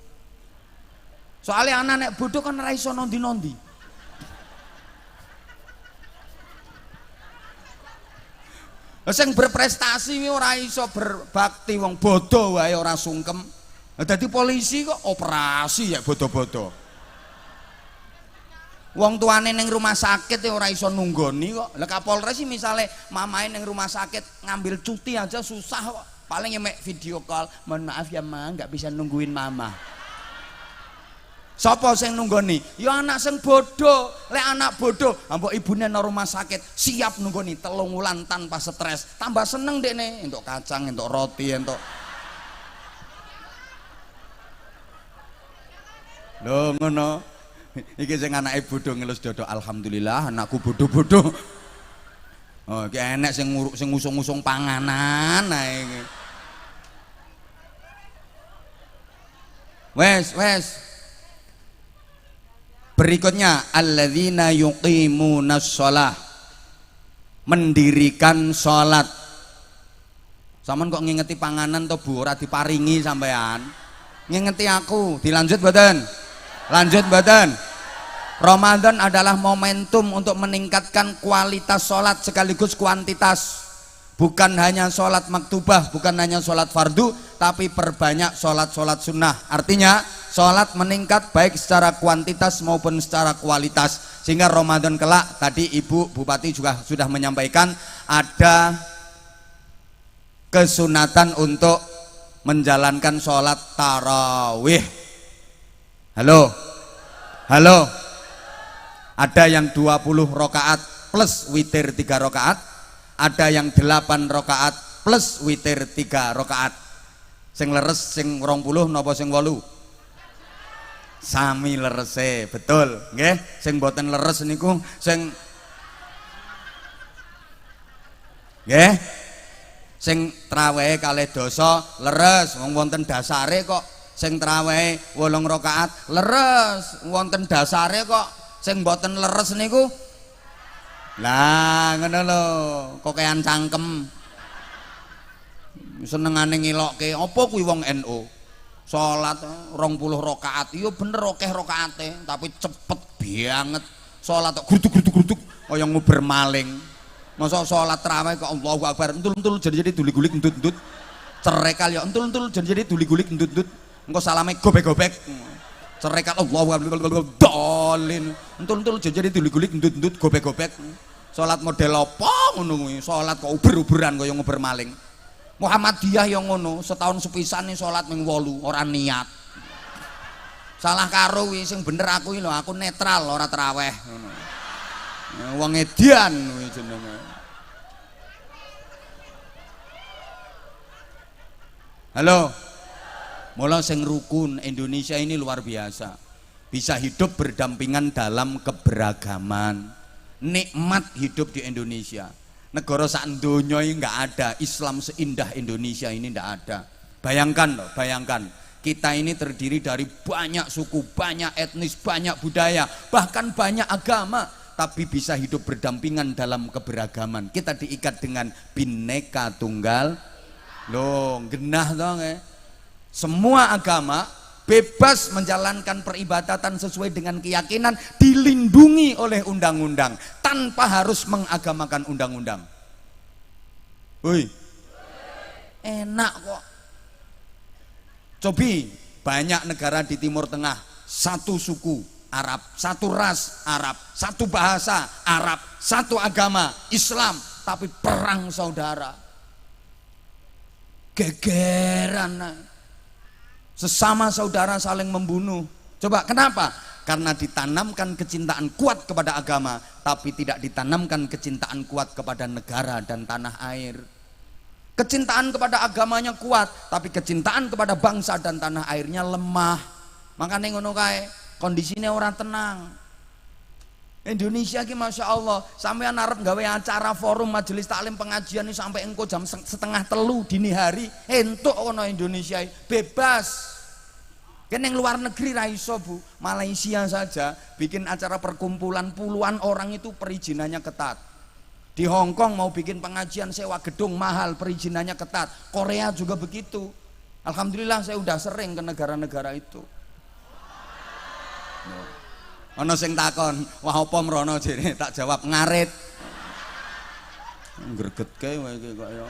Soalnya anak nek bodoh kan ora iso nondi-nondi. Sing berprestasi ora iso berbakti wong bodoh wae ora sungkem. Dadi polisi kok operasi ya bodoh-bodoh. Wong tuane ning rumah sakit ora iso nunggoni kok. Lah Kapolres sih misale mamae ning rumah sakit ngambil cuti aja susah kok. Paling mek video call, "Mohon maaf ya, Ma, nggak bisa nungguin Mama." Sapa sing nunggoni? Ya anak sing bodoh. Lek anak bodoh, mbok ibune nang rumah sakit siap nunggoni 3 wulan tanpa stres. Tambah seneng dekne entuk kacang, entuk roti, entuk. Lho ngono. Iki sing anake bodoh ngelus dodo, alhamdulillah anakku bodoh-bodoh. Oh, iki enek sing ngusung-ngusung panganan ae iki. Wes. Berikutnya alladzina yuqimunas shalah, mendirikan sholat. Sampeyan kok ngingeti panganan to Bu, ora diparingi sampean. Ngingeti aku, dilanjut mboten? Lanjut mboten? Ramadan adalah momentum untuk meningkatkan kualitas sholat sekaligus kuantitas. Bukan hanya sholat maktubah, bukan hanya sholat fardu, tapi perbanyak sholat-sholat sunnah. Artinya sholat meningkat baik secara kuantitas maupun secara kualitas. Sehingga Ramadan kelak, tadi Ibu Bupati juga sudah menyampaikan, ada kesunatan untuk menjalankan sholat tarawih. Halo. Ada yang 20 rakaat plus witir 3 rakaat, ada yang 8 rakaat plus witir 3 rakaat. Sing leres sing 20 napa sing 8? Sami lerese, betul nggih. Sing mboten leres niku sing nggih. Sing trawehe kalih dosa leres wong wonten dasare kok. Sing trawehe 8 rakaat leres wonten dasare kok. Sing mboten leres niku lah ngono lho, kokean cangkem. Senengane ngilokke apa kuwi wong NU. Salat 20 rakaat iya bener akeh rakaate tapi cepet banget. Salat kok gruduk-gruduk kaya nguber maling. Masa salat tarawih kok Allahu Akbar entul-entul jadi duli-gulik endut-endut. Cerekal ya entul-entul jadi duli-gulik endut-endut. Engko salame gobek-gobek. Cerekal Allahu Akbar dolin. Entul-entul jadi duli-gulik endut-endut gobek-gobek. Salat model apa ngono kuwi? Salat kok uber-uberan kaya nguber maling. Muhammadiyah yang ngono, setahun sepisan nih sholat ming 8 orang niat. Salah karo wi sing bener aku lho, aku netral ora taraweh ngono. Wong edian kuwi jenenge. Halo. Mula sing rukun Indonesia ini luar biasa. Bisa hidup berdampingan dalam keberagaman. Nikmat hidup di Indonesia. Negara sak donya ini nggak ada Islam seindah Indonesia ini nggak ada. Bayangkan loh, bayangkan kita ini terdiri dari banyak suku, banyak etnis, banyak budaya, bahkan banyak agama, tapi bisa hidup berdampingan dalam keberagaman. Kita diikat dengan Bhinneka Tunggal. Loh, genah dong ya. Semua agama bebas menjalankan peribadatan sesuai dengan keyakinan, dilindungi oleh undang-undang tanpa harus mengagamakan undang-undang. Woi, enak kok. Cobi banyak negara di Timur Tengah satu suku Arab, satu ras Arab, satu bahasa Arab, satu agama Islam, tapi perang saudara, gegeran. Sesama saudara saling membunuh. Coba kenapa? Karena ditanamkan kecintaan kuat kepada agama, tapi tidak ditanamkan kecintaan kuat kepada negara dan tanah air. Kecintaan kepada agamanya kuat, tapi kecintaan kepada bangsa dan tanah airnya lemah. Makanya ngono kae, kondisinya orang tenang. Indonesia ki masya Allah, sampean arep gawe acara forum majelis taklim pengajian ini sampai engko jam 2:30 dini hari, entuk ono Indonesia bebas. Kan yang luar negeri ra iso Bu, Malaysia saja bikin acara perkumpulan puluhan orang itu perizinannya ketat. Di Hong Kong mau bikin pengajian sewa gedung mahal, perizinannya ketat. Korea juga begitu. Alhamdulillah saya udah sering ke negara-negara itu. Ana sing takon, wah apa mrono jene? Tak jawab ngarit. Gregetke wae iki kok ya.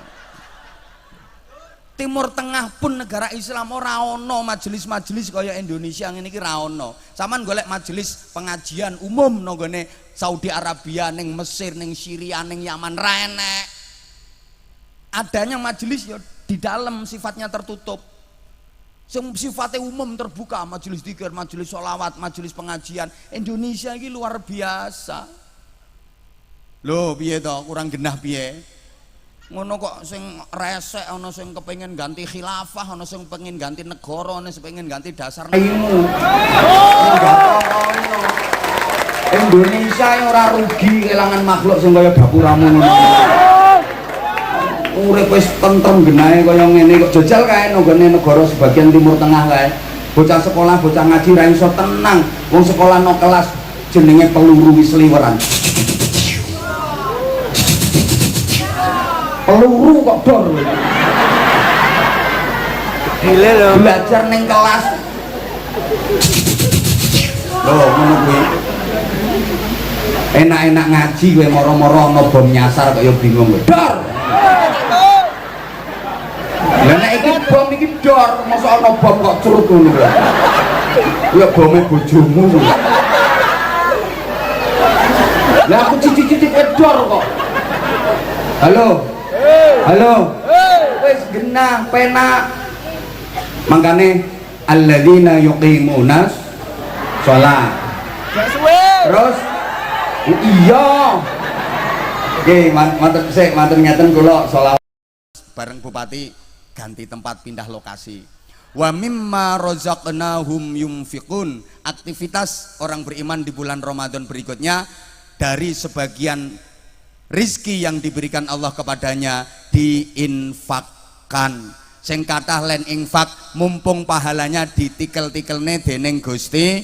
Timur Tengah pun negara Islam ora ono majelis-majelis kaya Indonesia ngene iki ra ono. Saman golek majelis pengajian umum nang gone Saudi Arabia, ning Mesir, ning Syria, ning Yaman ra enek. Adanya majelis ya di dalam sifatnya tertutup. Sifatnya umum terbuka, majelis dzikir, majelis sholawat, majelis pengajian. Indonesia ini luar biasa. Loh piye to, kurang genah piye? Ngono kok sing resek, ana sing kepengin ganti khilafah, ana sing pengen ganti negara, ana sing pengen ganti dasar ilmu. Indonesia ora rugi kelangan makhluk sing kaya dapuramu ngono. Urip wis tentrem genahe kaya ngene kok jajal kae nggone negara sebagian Timur Tengah kae. Bocah sekolah, bocah ngaji ra iso tenang. Wong sekolah no kelas jenenge peluru wis liweran. Peluru kok dor. Gile lho. Belajar ning kelas. Loh ngono kuwi. Enak-enak ngaji kowe moro-moro ana bom nyasar kok ya bingung kowe. Dor. Lah nek iki bom iki dor, mosok ana bom kok curut ngono lho. Ya bome bojomu. Lah aku cici-cici dor kok. Halo. Halo. Wis genah penak. Mangkane alladzina yuqimuna shalah. Terus iya. Nggih, matur sik, matur ngeten kula sholawat bareng bupati ganti tempat, pindah lokasi. Wa mimma razaqnahum yunfiqun, aktivitas orang beriman di bulan Ramadan berikutnya dari sebagian rizki yang diberikan Allah kepadanya diinfakkan. Sing kathah len infak mumpung pahalanya ditikel-tikelne dening Gusti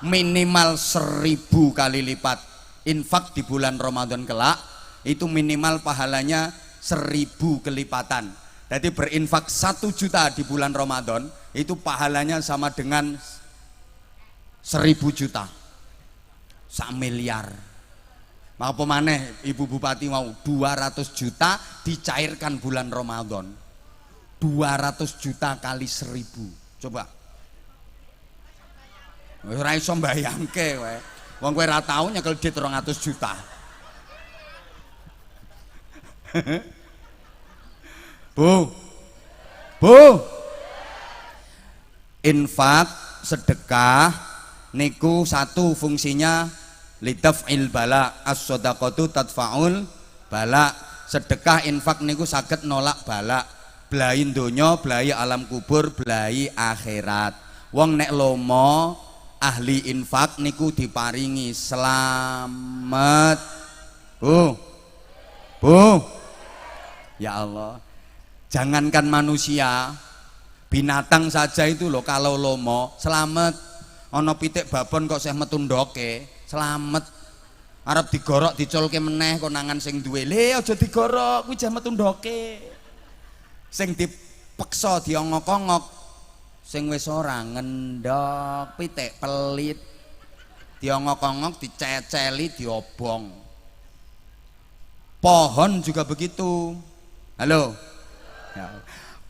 minimal 1000 kali lipat. Infak di bulan Ramadan kelak itu minimal pahalanya 1000 kelipatan. Jadi berinfak 1 juta di bulan Ramadan itu pahalanya sama dengan 1000 juta, 1 miliar. Apa maneh Ibu Bupati mau 200 juta dicairkan bulan Ramadan. 200 juta kali 1000. Coba. Ora iso mbayangke wae. Wong kowe ora tau nyekel duit 200 juta. Bu. Infak, sedekah niku satu fungsinya lidaf'il bala, as-shadaqatu tadfa'ul bala. Sedekah infak niku saged nolak bala. Belai donya, belai alam kubur, belai akhirat. Wong nek lomo ahli infak niku diparingi selamat. Bu. Ya Allah. Jangankan manusia, binatang saja itu loh kalau lomo selamat. Ana pitik babon kok seh metu ndoke, selamat. Arep digorok diculke meneh konangan sing duwe. Le aja digorok, kuwi jeh metu ndoke. Sing dipeksa diongok-ongok, sing wis ora ngendhok pitik pelit, diongok-ongok, diceceli, diobong. Pohon juga begitu. Halo ya.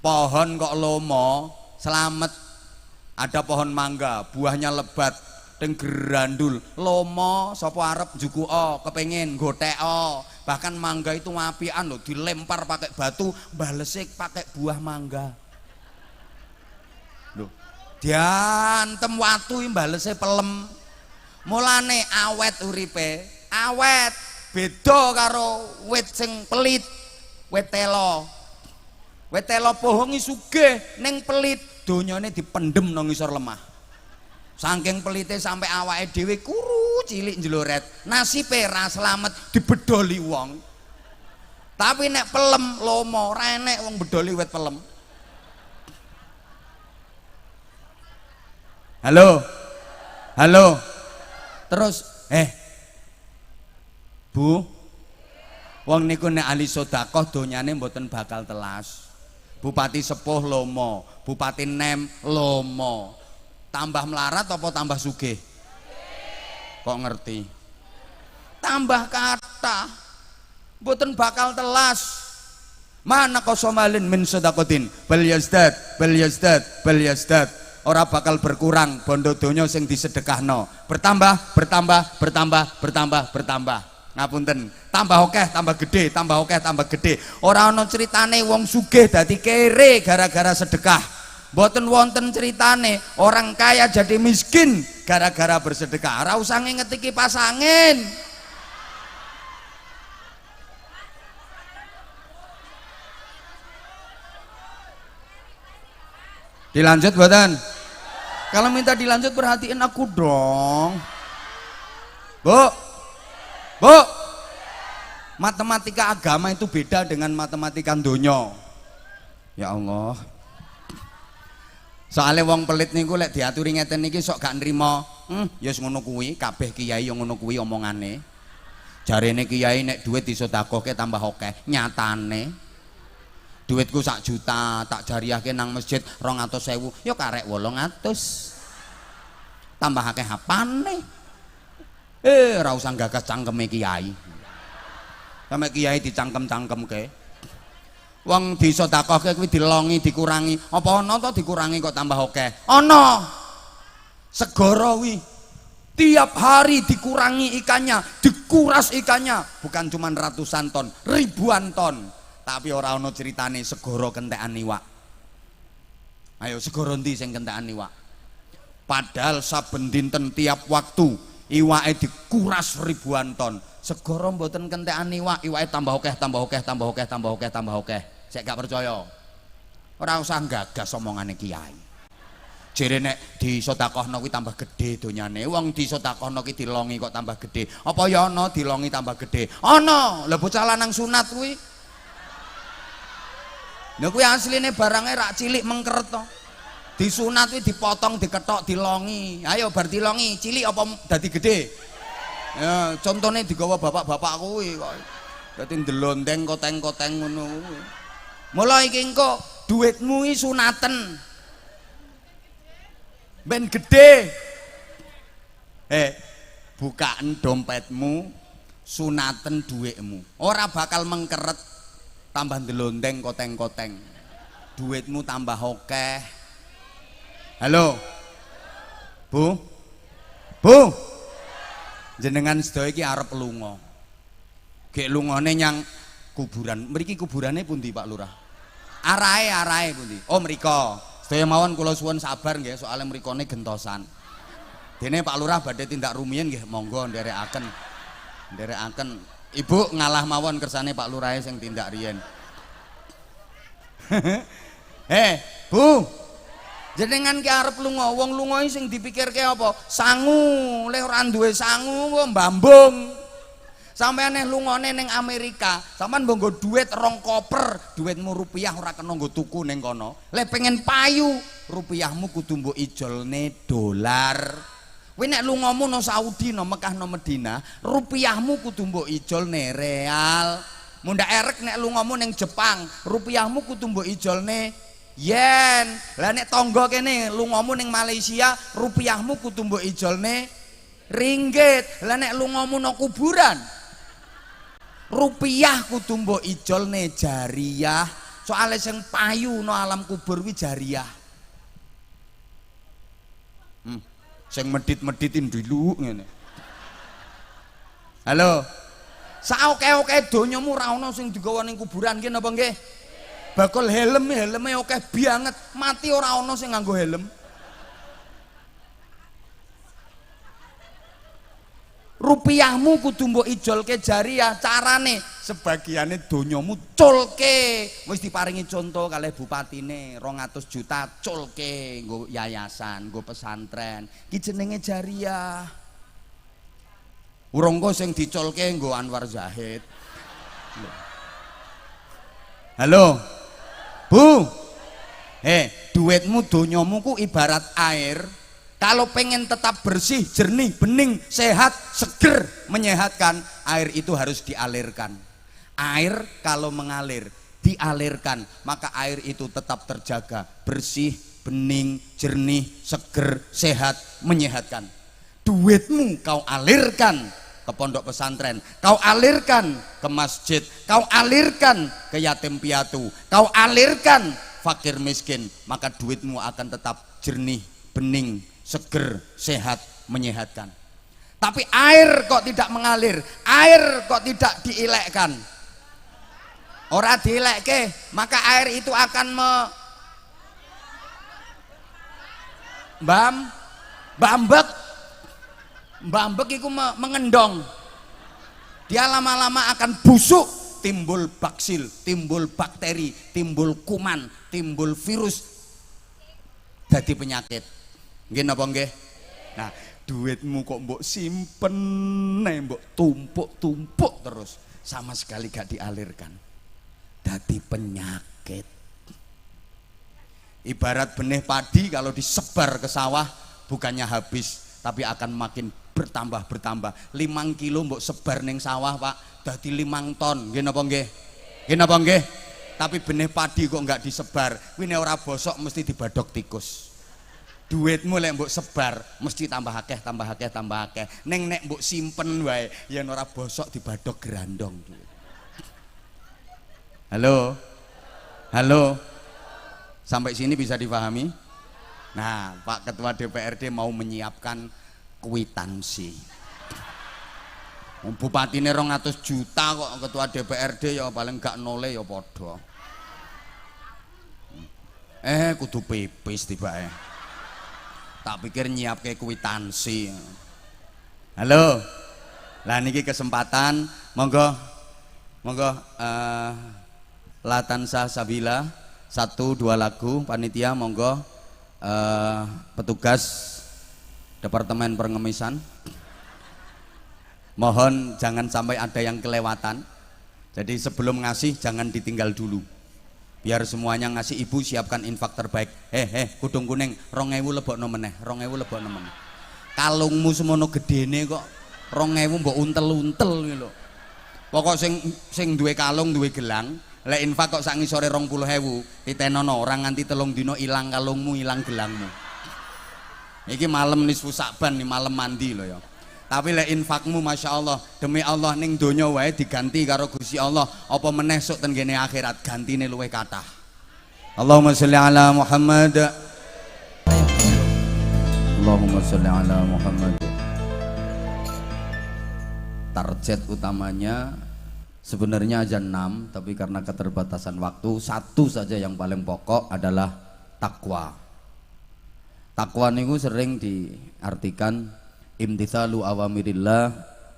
Pohon kok lomo selamat. Ada pohon mangga buahnya lebat teng gerandul lomo, sapa arep njukuo kepengin gotheko. Bahkan mangga itu apian loh, dilempar pakai batu, balesik pakai buah mangga. Loh, diantem watu balesnya pelem. Mulane awet uripe, awet beda karo wit sing pelit, wit telo. Wit telo pohongi sugih ning pelit, donyane dipendem nang ngisor lemah. Saking pelite sampai awake dhewe kuru cilik njloret, nasibe ra slamet dibedoli wong. Tapi nek pelem lomo ra enek wong bedoli wit pelem. Halo. Terus Bu, wong niku nek ahli sedekah donyane mboten bakal telas. Bupati sepuh lomo, bupati nem lomo. Tambah melarat apa tambah sugih? Kok ngerti? Tambah kata, mboten bakal telas. Mana kosomalin min sedaqatin bal yazdad. Ora bakal berkurang bondo donya sing disedekahno. Bertambah. Ngapunten, tambah akeh tambah gede. Ora ana critane wong sugih dadi kere gara-gara sedekah. Mboten wonten ceritane orang kaya jadi miskin gara-gara bersedekah. Ora usah ngingeti kipas angin. Dilanjut mboten? Kalau minta dilanjut perhatiin aku dong. Bu. Matematika agama itu beda dengan matematika donya. Ya Allah. Soalnya wong pelit niku lek diaturi ngeten niki sok gak nrimo. Ya wis ngono kuwi, kabeh kiai yo ngono kuwi omongane. Jarene kiai nek dhuwit disedekahke tambah akeh. Nyatane dhuwitku 1 juta tak jariyahke nang masjid 200.000, ya karek 800. Tambah akeh apane? Ora usah gagas cangkeme kiai. Sampe kiai dicangkem-cangkemke. Wong disedekahke kuwi dilongi dikurangi. Apa ana to dikurangi kok tambah akeh? Ana. Segara kuwi tiap hari dikurangi ikannya, dikuras ikannya, bukan cuma ratusan ton, ribuan ton. Tapi ora ana ceritane segara kentekan iwak. Ayo segara ndi sing kentekan iwak? Padahal saben dinten tiap waktu iwake dikuras ribuan ton. Segara mboten kentekan iwak, iwake tambah akeh. Sik gak percaya. Ora usah gagas omongane kiai. Jere nek disedekahno kuwi tambah gedhe donyane. Wong disedekahno ki dilongi kok tambah gedhe. Apa ya ana dilongi tambah gedhe? Ana. Lah bocah lanang sunat kuwi. Lha kuwi asline barange rak cilik mengkeret to. Disunat kuwi dipotong, diketok, dilongi. Ayo bar dilongi, cilik apa dadi gedhe? Ya, contone digawa bapak-bapak kuwi kok. Dadi ndelonteng koteng-koteng ngono kuwi. Mula iki engko dhuwitmu iki sunaten. Ben gede, bukaan dompetmu, sunaten duitmu, ora bakal mengkeret, tambah ndelonteng koteng-koteng, duitmu tambah okeh. Halo, bu, jenengan sedaya iki arep lunga, gek lungane nyang kuburan, mriki kuburane pundi Pak Lurah? Arahe pundi? Oh mriko. Sedaya mawon kula suwun sabar nggih soalnya mrikone gentosan. Dene Pak Lurah badhe tindak rumiyin nggih monggo nderekaken. Nderekaken. Ibu ngalah mawon kersane Pak Lurahe sing tindak riyen. Bu. Jenengan ki arep lunga, wong lunga sing dipikirke apa? Sangu, lek ora duwe sangu kok mbambung. Sampeyan nek lungane ning Amerika, sampean mbok duit 2 koper, duitmu rupiah ora kena nggo tuku ning kono. Lek pengen payu, rupiahmu kudu mbok ijolne dolar. Kowe nek lungamu no Saudi, no Mekah, no Medina, rupiahmu kudu mbok ijolne real. Mundak erek nek lungamu ning Jepang, rupiahmu kudu mbok ijolne yen. Lah nek tangga kene lungamu ning Malaysia, rupiahmu kudu mbok ijolne ringgit. Lah nek lungamu no kuburan, rupiah kudu mbok ijolne jariyah. Soale sing payu no alam kubur wi jariyah. Sing medit-meditin dulu ngene. Halo. Saoke-oke donyamu ra ono sing digawa ning kuburan ki napa nggih? Bakul helme oke banget, mati ora ono sing nganggo helm. Rupiahmu kudu mbok ijolke jariyah. Carane sebagiane donyamu culke. Wis diparingi contoh kalih bupatine 200 juta culke nggo yayasan, nggo pesantren. Ki jenenge jariyah. Urungko sing diculke nggo Anwar Zahid. Halo. Bu. Duitmu donyamu ku ibarat air. Kalau pengen tetap bersih, jernih, bening, sehat, seger, menyehatkan, air itu harus dialirkan. Air kalau mengalir, dialirkan, maka air itu tetap terjaga, bersih, bening, jernih, seger, sehat, menyehatkan. Duitmu kau alirkan ke pondok pesantren, kau alirkan ke masjid, kau alirkan ke yatim piatu, kau alirkan fakir miskin, maka duitmu akan tetap jernih, bening, seger, sehat, menyehatkan. Tapi air kok tidak mengalir, air kok tidak diilekkan, ora diilekke, maka air itu akan mbambek itu mengendong. Dia lama-lama akan busuk, timbul baksil, timbul bakteri, timbul kuman, timbul virus, jadi penyakit. Nggih napa nggih? Nah, duitmu kok mbok simpen, mbok tumpuk-tumpuk terus, sama sekali gak dialirkan. Dadi penyakit. Ibarat benih padi kalau disebar ke sawah bukannya habis, tapi akan makin bertambah. 5 kilo mbok sebar ning sawah, Pak, dadi 5 ton. Nggih napa nggih? Nggih napa nggih? Tapi benih padi kok enggak disebar, kuwi nek ora bosok mesti dibadok tikus. Duitmu lek mbok sebar mesti tambah akeh. Neng nek mbok simpen wae yen ora bosok dibadok gerandong duit. Halo. Sampai sini bisa dipahami? Nah, Pak Ketua DPRD mau menyiapkan kwitansi. Bupatine 200 juta kok, Ketua DPRD ya paling gak nole ya padha. Kudu pipis tibake. Tak pikir nyiapke kwitansi. Halo. Lah niki kesempatan, monggo Latansa Sabila, 1-2 lagu. Panitia monggo, petugas Departemen Pengemisan, mohon jangan sampai ada yang kelewatan. Jadi sebelum ngasih jangan ditinggal dulu, biar semuanya ngasih. Ibu siapkan infak terbaik. Kudung kuning 2000 lebokno meneh, 2000 lebokno meneh. Kalungmu semono gedene kok 2000 mbok untel-untel iki lho. Pokok sing duwe kalung duwe gelang, lek infak kok sak ngisore 20.000, ditenono orang nganti 3 dina ilang kalungmu, ilang gelangmu. Iki malam nisfu Sa'ban nih, malam mandi lho ya. Tapi lek infakmu Masya Allah, demi Allah ning donya wae diganti karo Gusti Allah, apa meneh sok ten kene akhirat gantine luwih kathah. Allahumma sholli ala Muhammad. Allahumma sholli ala Muhammad. Target utamanya sebenarnya aja 6, tapi karena keterbatasan waktu, 1 saja yang paling pokok adalah takwa. Takwa niku sering diartikan imtitsalu awamirillah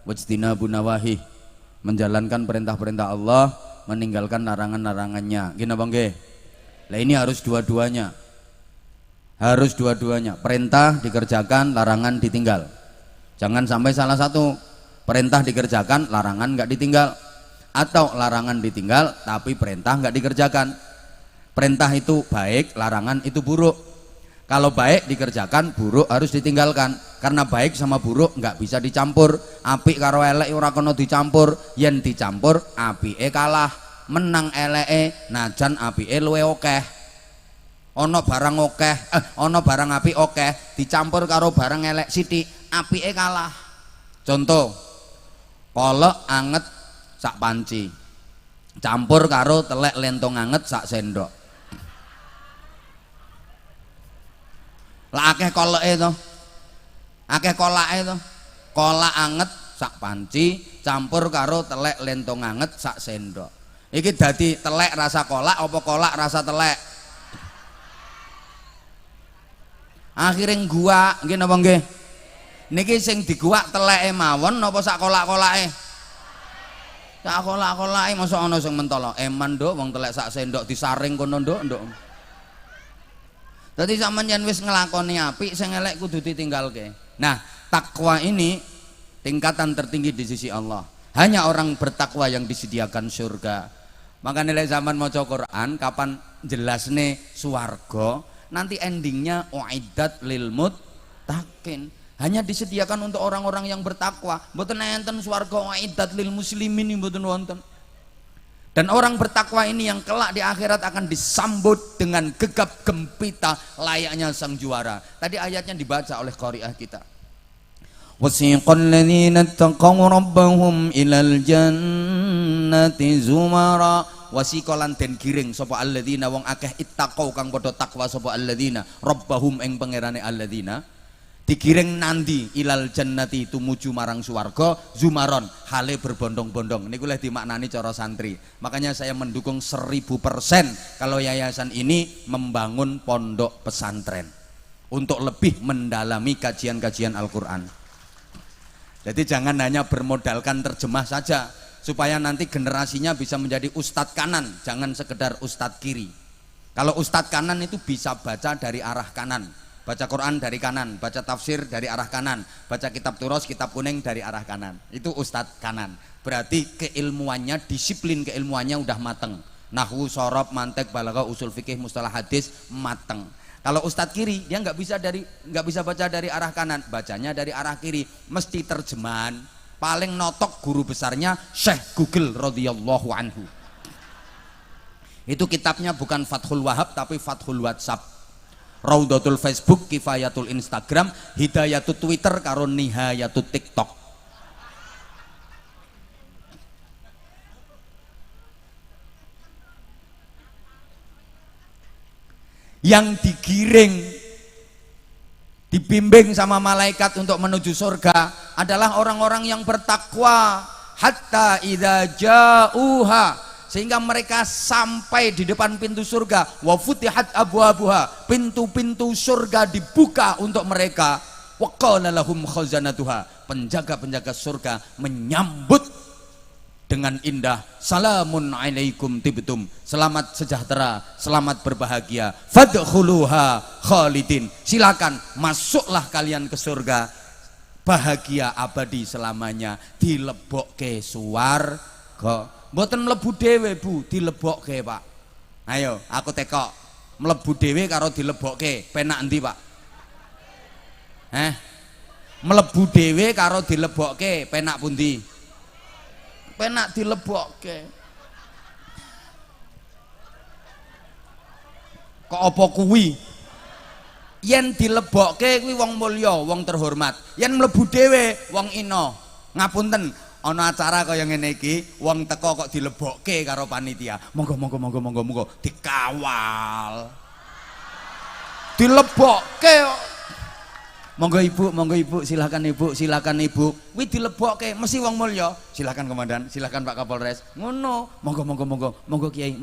wajtinabun nawahi, menjalankan perintah-perintah Allah, meninggalkan larangan-larangannya. Gini Bang nggih? Lah ini harus dua-duanya. Harus dua-duanya. Perintah dikerjakan, larangan ditinggal. Jangan sampai salah satu. Perintah dikerjakan, larangan nggak ditinggal. Atau larangan ditinggal tapi perintah nggak dikerjakan. Perintah itu baik, larangan itu buruk. Kalau baik dikerjakan, buruk harus ditinggalkan. Karena baik sama buruk nggak bisa dicampur. Apik karo elek ora kena dicampur. Yen dicampur apike kalah, menang eleke najan apike luwe akeh. Ana barang akeh, ana barang apik akeh, dicampur karo barang elek sithik, apike kalah. Contoh, kolak anget sak panci, campur karo telek lentong anget sak sendok. Lah akeh koleke to, akeh kolake to. Kolak anget sak panci campur karo telek lentong anget sak sendok. Iki dadi telek rasa kolak apa kolak rasa telek? Akhirnya gua nggih napa nggih? Niki sing diguak teleke mawon napa sak kolak-kolake? Sak kolak-kolake mosok ana sing mentolo. Eman nduk wong telek sak sendok disaring kono nduk. Dadi sampeyan yen wis nglakoni apik, sing elek kudu ditinggalke. Nah, takwa ini tingkatan tertinggi di sisi Allah. Hanya orang bertakwa yang disediakan surga. Makanya lek zaman maca Quran, kapan jelasne swarga, nanti endingnya uiddat lil muttaqin. Hanya disediakan untuk orang-orang yang bertakwa. Mboten enten swarga uiddat lil muslimin, mboten wonten. Dan orang bertakwa ini yang kelak di akhirat akan disambut dengan gegap gempita layaknya sang juara. Tadi ayatnya dibaca oleh qari'ah kita. Wasiqal ladzina taqaw rabbahum ilal jannati zumara. Wasiqalan den giring sapa alladzina wong akeh ittaqau kang padha takwa sapa alladzina rabbahum ing pangerane alladzina, digiring nandi ilal jannati tumuju marang swarga zumaron hale berbondong-bondong. Niku leh dimaknani cara santri. Makanya saya mendukung 1000% kalau yayasan ini membangun pondok pesantren untuk lebih mendalami kajian-kajian Al-Quran. Jadi jangan hanya bermodalkan terjemah saja, supaya nanti generasinya bisa menjadi ustadz kanan, jangan sekedar ustadz kiri. Kalau ustadz kanan itu bisa baca dari arah kanan, baca Quran dari kanan, baca tafsir dari arah kanan, baca kitab turos, kitab kuning dari arah kanan. Itu ustadz kanan. Berarti keilmuannya, disiplin keilmuannya udah mateng. Nahwu, shorob, mantek, balaghah, usul fikih, mustalah hadis mateng. Kalau ustadz kiri dia nggak bisa baca dari arah kanan, bacanya dari arah kiri. Mesti terjemahan. Paling notok guru besarnya Syekh Google radhiyallahu anhu. Itu kitabnya bukan Fathul Wahab tapi Fathul WhatsApp. Raudatul Facebook, Kifayatul Instagram, Hidayatul Twitter, karo Nihayatul TikTok. Yang digiring, dibimbing sama malaikat untuk menuju surga adalah orang-orang yang bertakwa. Hatta idza ja'uha, sehingga mereka sampai di depan pintu surga. Wa futihat abwabuha, pintu-pintu surga dibuka untuk mereka. Wa qala lahum khazanatuha, penjaga-penjaga surga menyambut dengan indah, salamun alaikum tibtum, selamat sejahtera, selamat berbahagia, fadkhuluha khalidin, silakan masuklah kalian ke surga bahagia abadi selamanya, dilebokke swarga. Mboten mlebu dhewe Bu, dilebokke Pak. Ayo aku tekok, mlebu dhewe karo dilebokke penak endi Pak? Mlebu dhewe karo dilebokke penak pundi? Penak dilebokke. Kok apa kuwi? Yen dilebokke kuwi wong mulya, wong terhormat. Yen mlebu dhewe wong ina. Ngapunten, ana acara kaya ngene iki, wong teko kok dilebokke karo panitia. Monggo dikawal. Dilebokke kok. Monggo ibu, silakan ibu. Kuwi dilebokke mesti wong mulya. Silakan komandan, silakan Pak Kapolres. Ngono. Monggo kiai.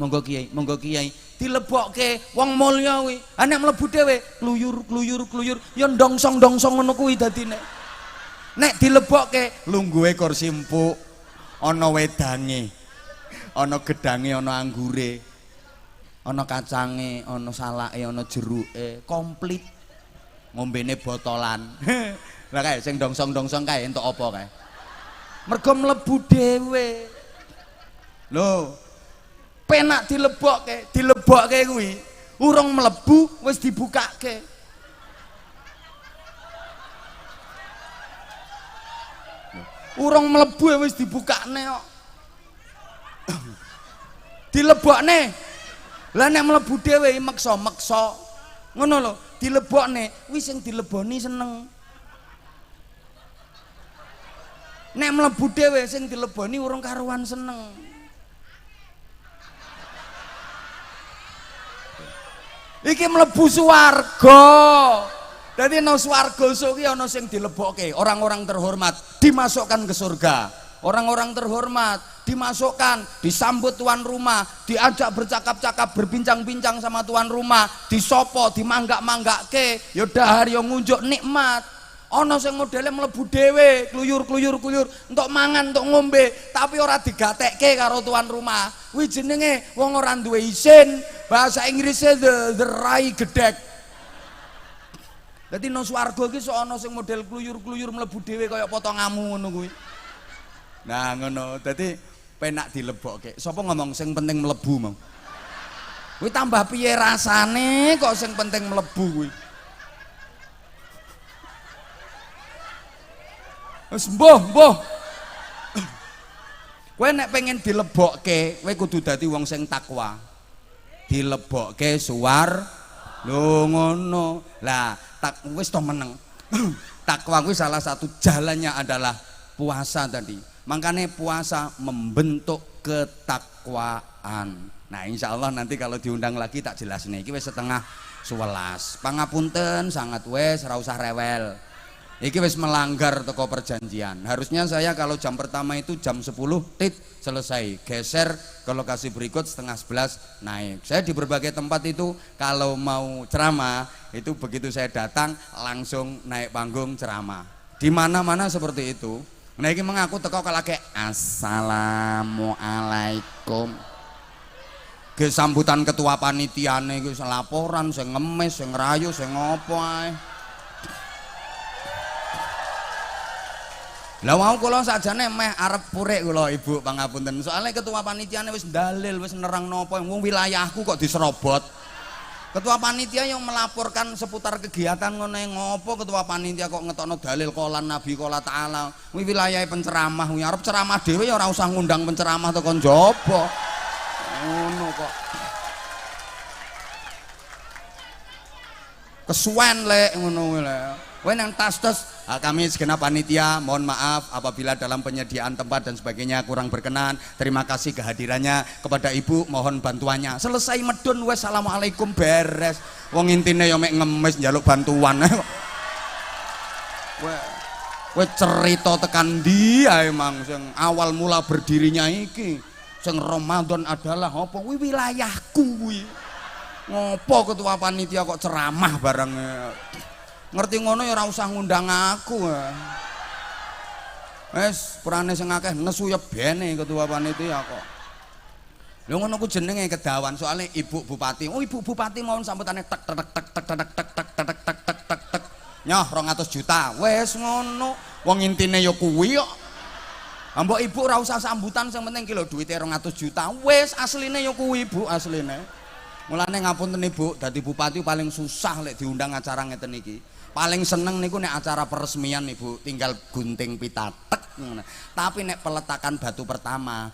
Dilebokke wong mulya kuwi. Ha nek mlebu dhewe kluyur. Ya ndongsong ngono kuwi dadine. Nek dilebokke lungguhe kursi empuk, ana wedange, ana gedhange, ana anggure, ana kacange, ana salake, ana jeruke, komplit. Ngombene botolan. Lah kae sing dongsong-dongsong kae entuk apa kae? Mergo mlebu dhewe. Lho. Penak dilebokke kuwi. Urung mlebu wis dibukake. Urung mlebu wis dibukakne kok. Dilebokne. Lah nek mlebu dhewe meksa. Ngono lho. Dilebokne, wis sing dileboni seneng. Nek mlebu dhewe sing dileboni urung karuan seneng. Iki mlebu swarga. Dadi nang swarga sok iki ana sing dilebokke, orang-orang terhormat dimasukkan ke surga. Orang-orang terhormat dimasukkan, disambut tuan rumah, diajak bercakap-cakap, berbincang-bincang sama tuan rumah, disopo, dimanggak-manggake, ya dahar ya ngunjuk nikmat. Ana sing modele mlebu dhewe, kluyur, entuk mangan, entuk ngombe, tapi ora digatekke karo tuan rumah. Kuwi jenenge wong ora duwe isin, bahasa Inggrisnya the rai gedek. Dadi nang swarga iki sok ana sing model kluyur mlebu dhewe kaya potongamu ngono kuwi. Nah ngono, dadi penak dilebokke. Sapa ngomong sing penting mlebu mau? Kuwi tambah piye rasane kok sing penting mlebu kuwi? Wis mbuh. Kowe nek pengen dilebokke, kowe kudu dadi wong sing takwa. Dilebokke lho ngono. Lah, wis to meneng. Takwa kuwi salah satu jalannya adalah puasa tadi. Makanya puasa membentuk ketakwaan. Nah insya Allah nanti kalau diundang lagi tak jelas nih. Iki wis setengah 11. Pangapunten sangat wes, ora usah rewel. Iki wis melanggar toko perjanjian. Harusnya saya kalau jam pertama itu jam 10 tit selesai. Geser ke lokasi berikut setengah 11 naik. Saya di berbagai tempat itu kalau mau ceramah itu begitu saya datang langsung naik panggung ceramah. Di mana-mana seperti itu. Nah ini mengaku teko kalake assalamualaikum. Ke sambutan ketua panitiane iki laporan sing ngemis, sing ngerayu, sing ngopo ae. Lah wau kula sakjane meh arep purik kula Ibu pangapunten. Soalnya ketua panitiane wis dalil, wis nerang napa wong wilayahku kok diserobot. Ketua panitia yang melaporkan seputar kegiatan ngene ngopo ketua panitia kok ngetokno dalil kolan Nabi kola ta'ala. Kuwi wilayahe penceramah, kuwi arep ceramah dhewe ya ora usah ngundang penceramah teko njaba. Ngono kok. Kesuwen lek ngono kuwi lek. Kowe nang tas-tas kami segenap panitia mohon maaf apabila dalam penyediaan tempat dan sebagainya kurang berkenan. Terima kasih kehadirannya, kepada Ibu mohon bantuannya. Selesai medun wes assalamualaikum beres. Wong intine yo mek ngemis njaluk bantuan. Kowe cerita tekan ndi ae mang sing awal mula berdirinya iki. Sing Ramadan adalah apa kuwi wilayahku kuwi. Ngopo ketua panitia kok ceramah bareng. Ngerti ngono ya ora usah ngundang aku. Wes purane sing akeh nesu ya bene ketua panitia kok. Lho ngono ku jenenge kedawan, soalnya ibu bupati. Oh ibu bupati mau sambutane tek tek tek tek tek tek tek tek tek tek tek tek tek. Nyoh 200 juta. Wes ngono. Wong intine ya kuwi kok. Mbok ibu ora usah sambutan sing penting ki lho duwite 200 juta. Wes asline ya kuwi Bu asline. Mulane ngapunten Ibu, dadi bupati paling susah lek diundang acara ngeten iki. Paling seneng niku nek acara peresmian Ibu, tinggal gunting pita tek ngono. Tapi nek peletakan batu pertama,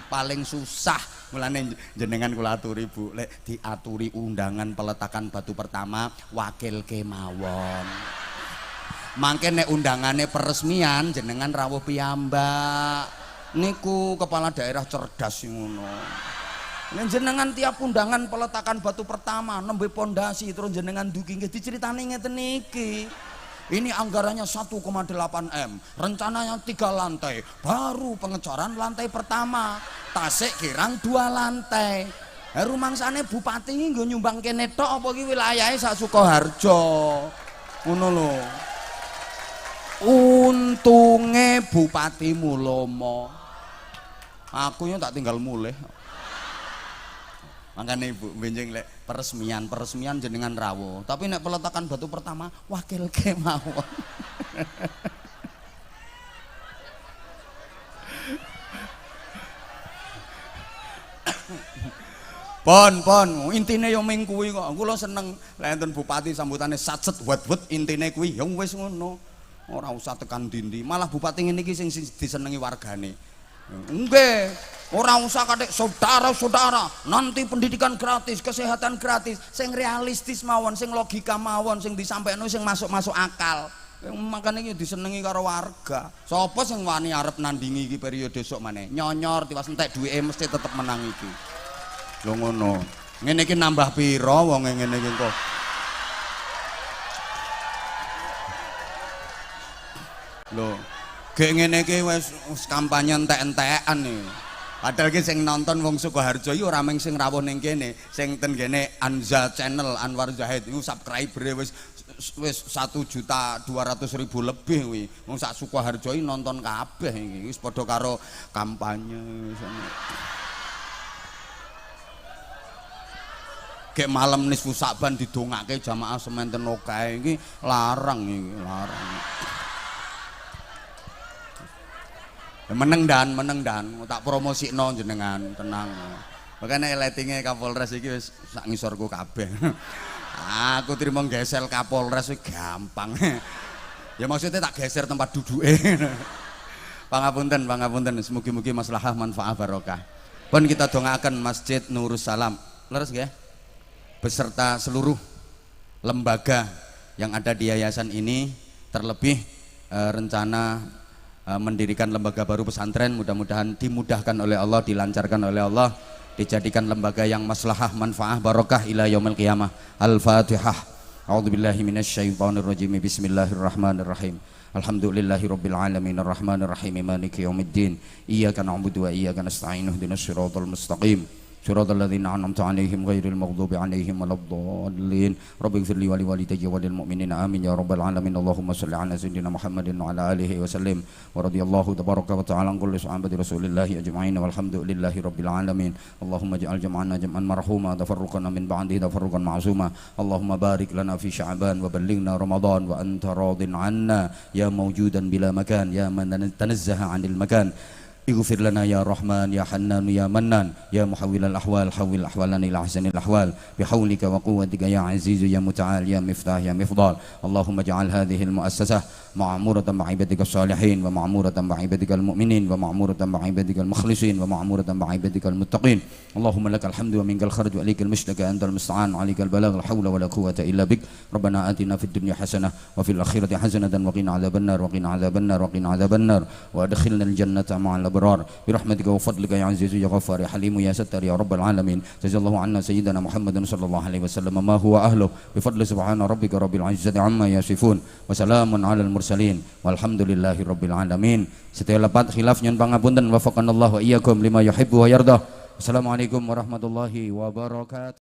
paling susah. Mulane jenengan kula aturi Bu, lek diaturi undangan peletakan batu pertama wakil kemawon. Mangke nek undangane peresmian jenengan rawuh piyambak. Niku kepala daerah cerdas ngono. Nek jenengan tiap undangan peletakan batu pertama nembe pondasi terus jenengan dugi nggih diceritani ngeten niki. Ini anggarannya 1,8 M, rencananya 3 lantai, baru pengecoran lantai pertama, tasik kirang 2 lantai. Rumangsane bupati ini nggo nyumbang kene tok apa iki wilayahe sak Sukoharjo. Ngono lho. Untunge bupati mulomo. Aku yo tak tinggal mulih. Makanya Ibu benjing lek peresmian jenengan rawuh, tapi nek peletakan batu pertama wakil kemawon. Pon intine yo ming kuwi kok. Kula seneng lek enten bupati sambutane satset wet intine kuwi ya wis ngono. Ora usah tekan dindi, malah bupati ngene iki sing disenengi wargane. Nggih, ora usah katik saudara-saudara, nanti pendidikan gratis, kesehatan gratis, sing realistis mawon, sing logika mawon, sing disampaikan sing masuk akal. Makanya iki disenengi karo warga. Sapa sing wani arep nandingi iki periode sok maneh? Nyonyor tiwas entek duwike mesti tetep menang iki. Lho ngono. Ngene iki nambah pira wong ngene iki kok. Lho gek ngene iki wis kampanye entek-entekan iki. Padahal ki sing nonton wong Sukoharjo iki ora mung sing rawuh ning kene, sing ten kene Anza Channel Anwar Zahid iku subscribere wis 1.200.000 lebih kuwi. Wong sak Sukoharjo iki nonton kabeh iki. Wis padha karo kampanye. Gek malam nisfu Saban didongake jamaah sementen okae iki larang iki, larang. Meneng dan tak promosikno jenengan tenang. Makanya lightingnya Kapolres iki wis sak ngisorku kabeh. Aku terima gesel Kapolres gampang. Ya maksudnya tak geser tempat duduke. Pangapunten, mugi-mugi maslahah manfaat barokah. Pun kita dongaaken Masjid Nurus Salam. Leres nggih? Beserta seluruh lembaga yang ada di yayasan ini, terlebih rencana mendirikan lembaga baru pesantren, mudah-mudahan dimudahkan oleh Allah, dilancarkan oleh Allah, dijadikan lembaga yang maslahah manfaah barokah ila yaumil qiyamah. Al-Fatihah. A'udzubillahi minasyaitonirrajim. Bismillahirrahmanirrahim. Alhamdulillahirabbil alamin arrahmanir rahim maliki yaumiddin. Iyyaka na'budu wa iyyaka nasta'in ihdinas siratal mustaqim. صراط الذين أنعمت عليهم غير المغضوب عليهم ولا الضالين رب اغفر لي ولوالدي وللمؤمنين آمين يا رب العالمين اللهم صل على سيدنا محمد وعلى آله وسلم ورضي الله تبارك وتعالى عن كل صحابة رسول الله أجمعين والحمد لله رب العالمين اللهم اجعل جمعنا جمعا مرحوما تفرقنا من بعده تفرقا معصوما اللهم بارك لنا في شعبان وبلغنا رمضان وأنت راض عنا يا موجودا بلا مكان يا من تنزه عن المكان اغفر لنا يا رحمن يا حنان يا منان يا محول الأحوال حول أحوالنا إلى أحسن الأحوال بحولك وقوتك يا عزيز يا متعال يا مفتاح يا مفضال اللهم اجعل هذه المؤسسة معمورة مع عبادك الصالحين ومعمورة مع عبادك المؤمنين ومعمورة مع عبادك المخلصين ومعمورة مع عبادك المتقين اللهم لك الحمد ومنك الخرج وإليك المشتكى أنت المستعان عليك البلاغ لا حول ولا قوة إلا بك ربنا آتنا في الدنيا حسنة وفي الآخرة حسنة وقنا عذاب النار وقنا عذاب النار وقنا عذاب النار وأدخلنا الجنة مع الأبرار برحمتك وفضلك يا عزيز يا غفار يا حليم يا ستر يا رب العالمين جزا الله عنا سيدنا محمد صلى الله عليه وسلم ما هو أهله بفضل سبحان ربك رب العزة عما يصفون وسلام على المرسلين والحمد لله رب العالمين. Setiap lepat khilaf nyun pangapunten wafaqanallahu wa iyyakum lima yuhibbu wa yardah. Assalamualaikum warahmatullahi wabarakatuh.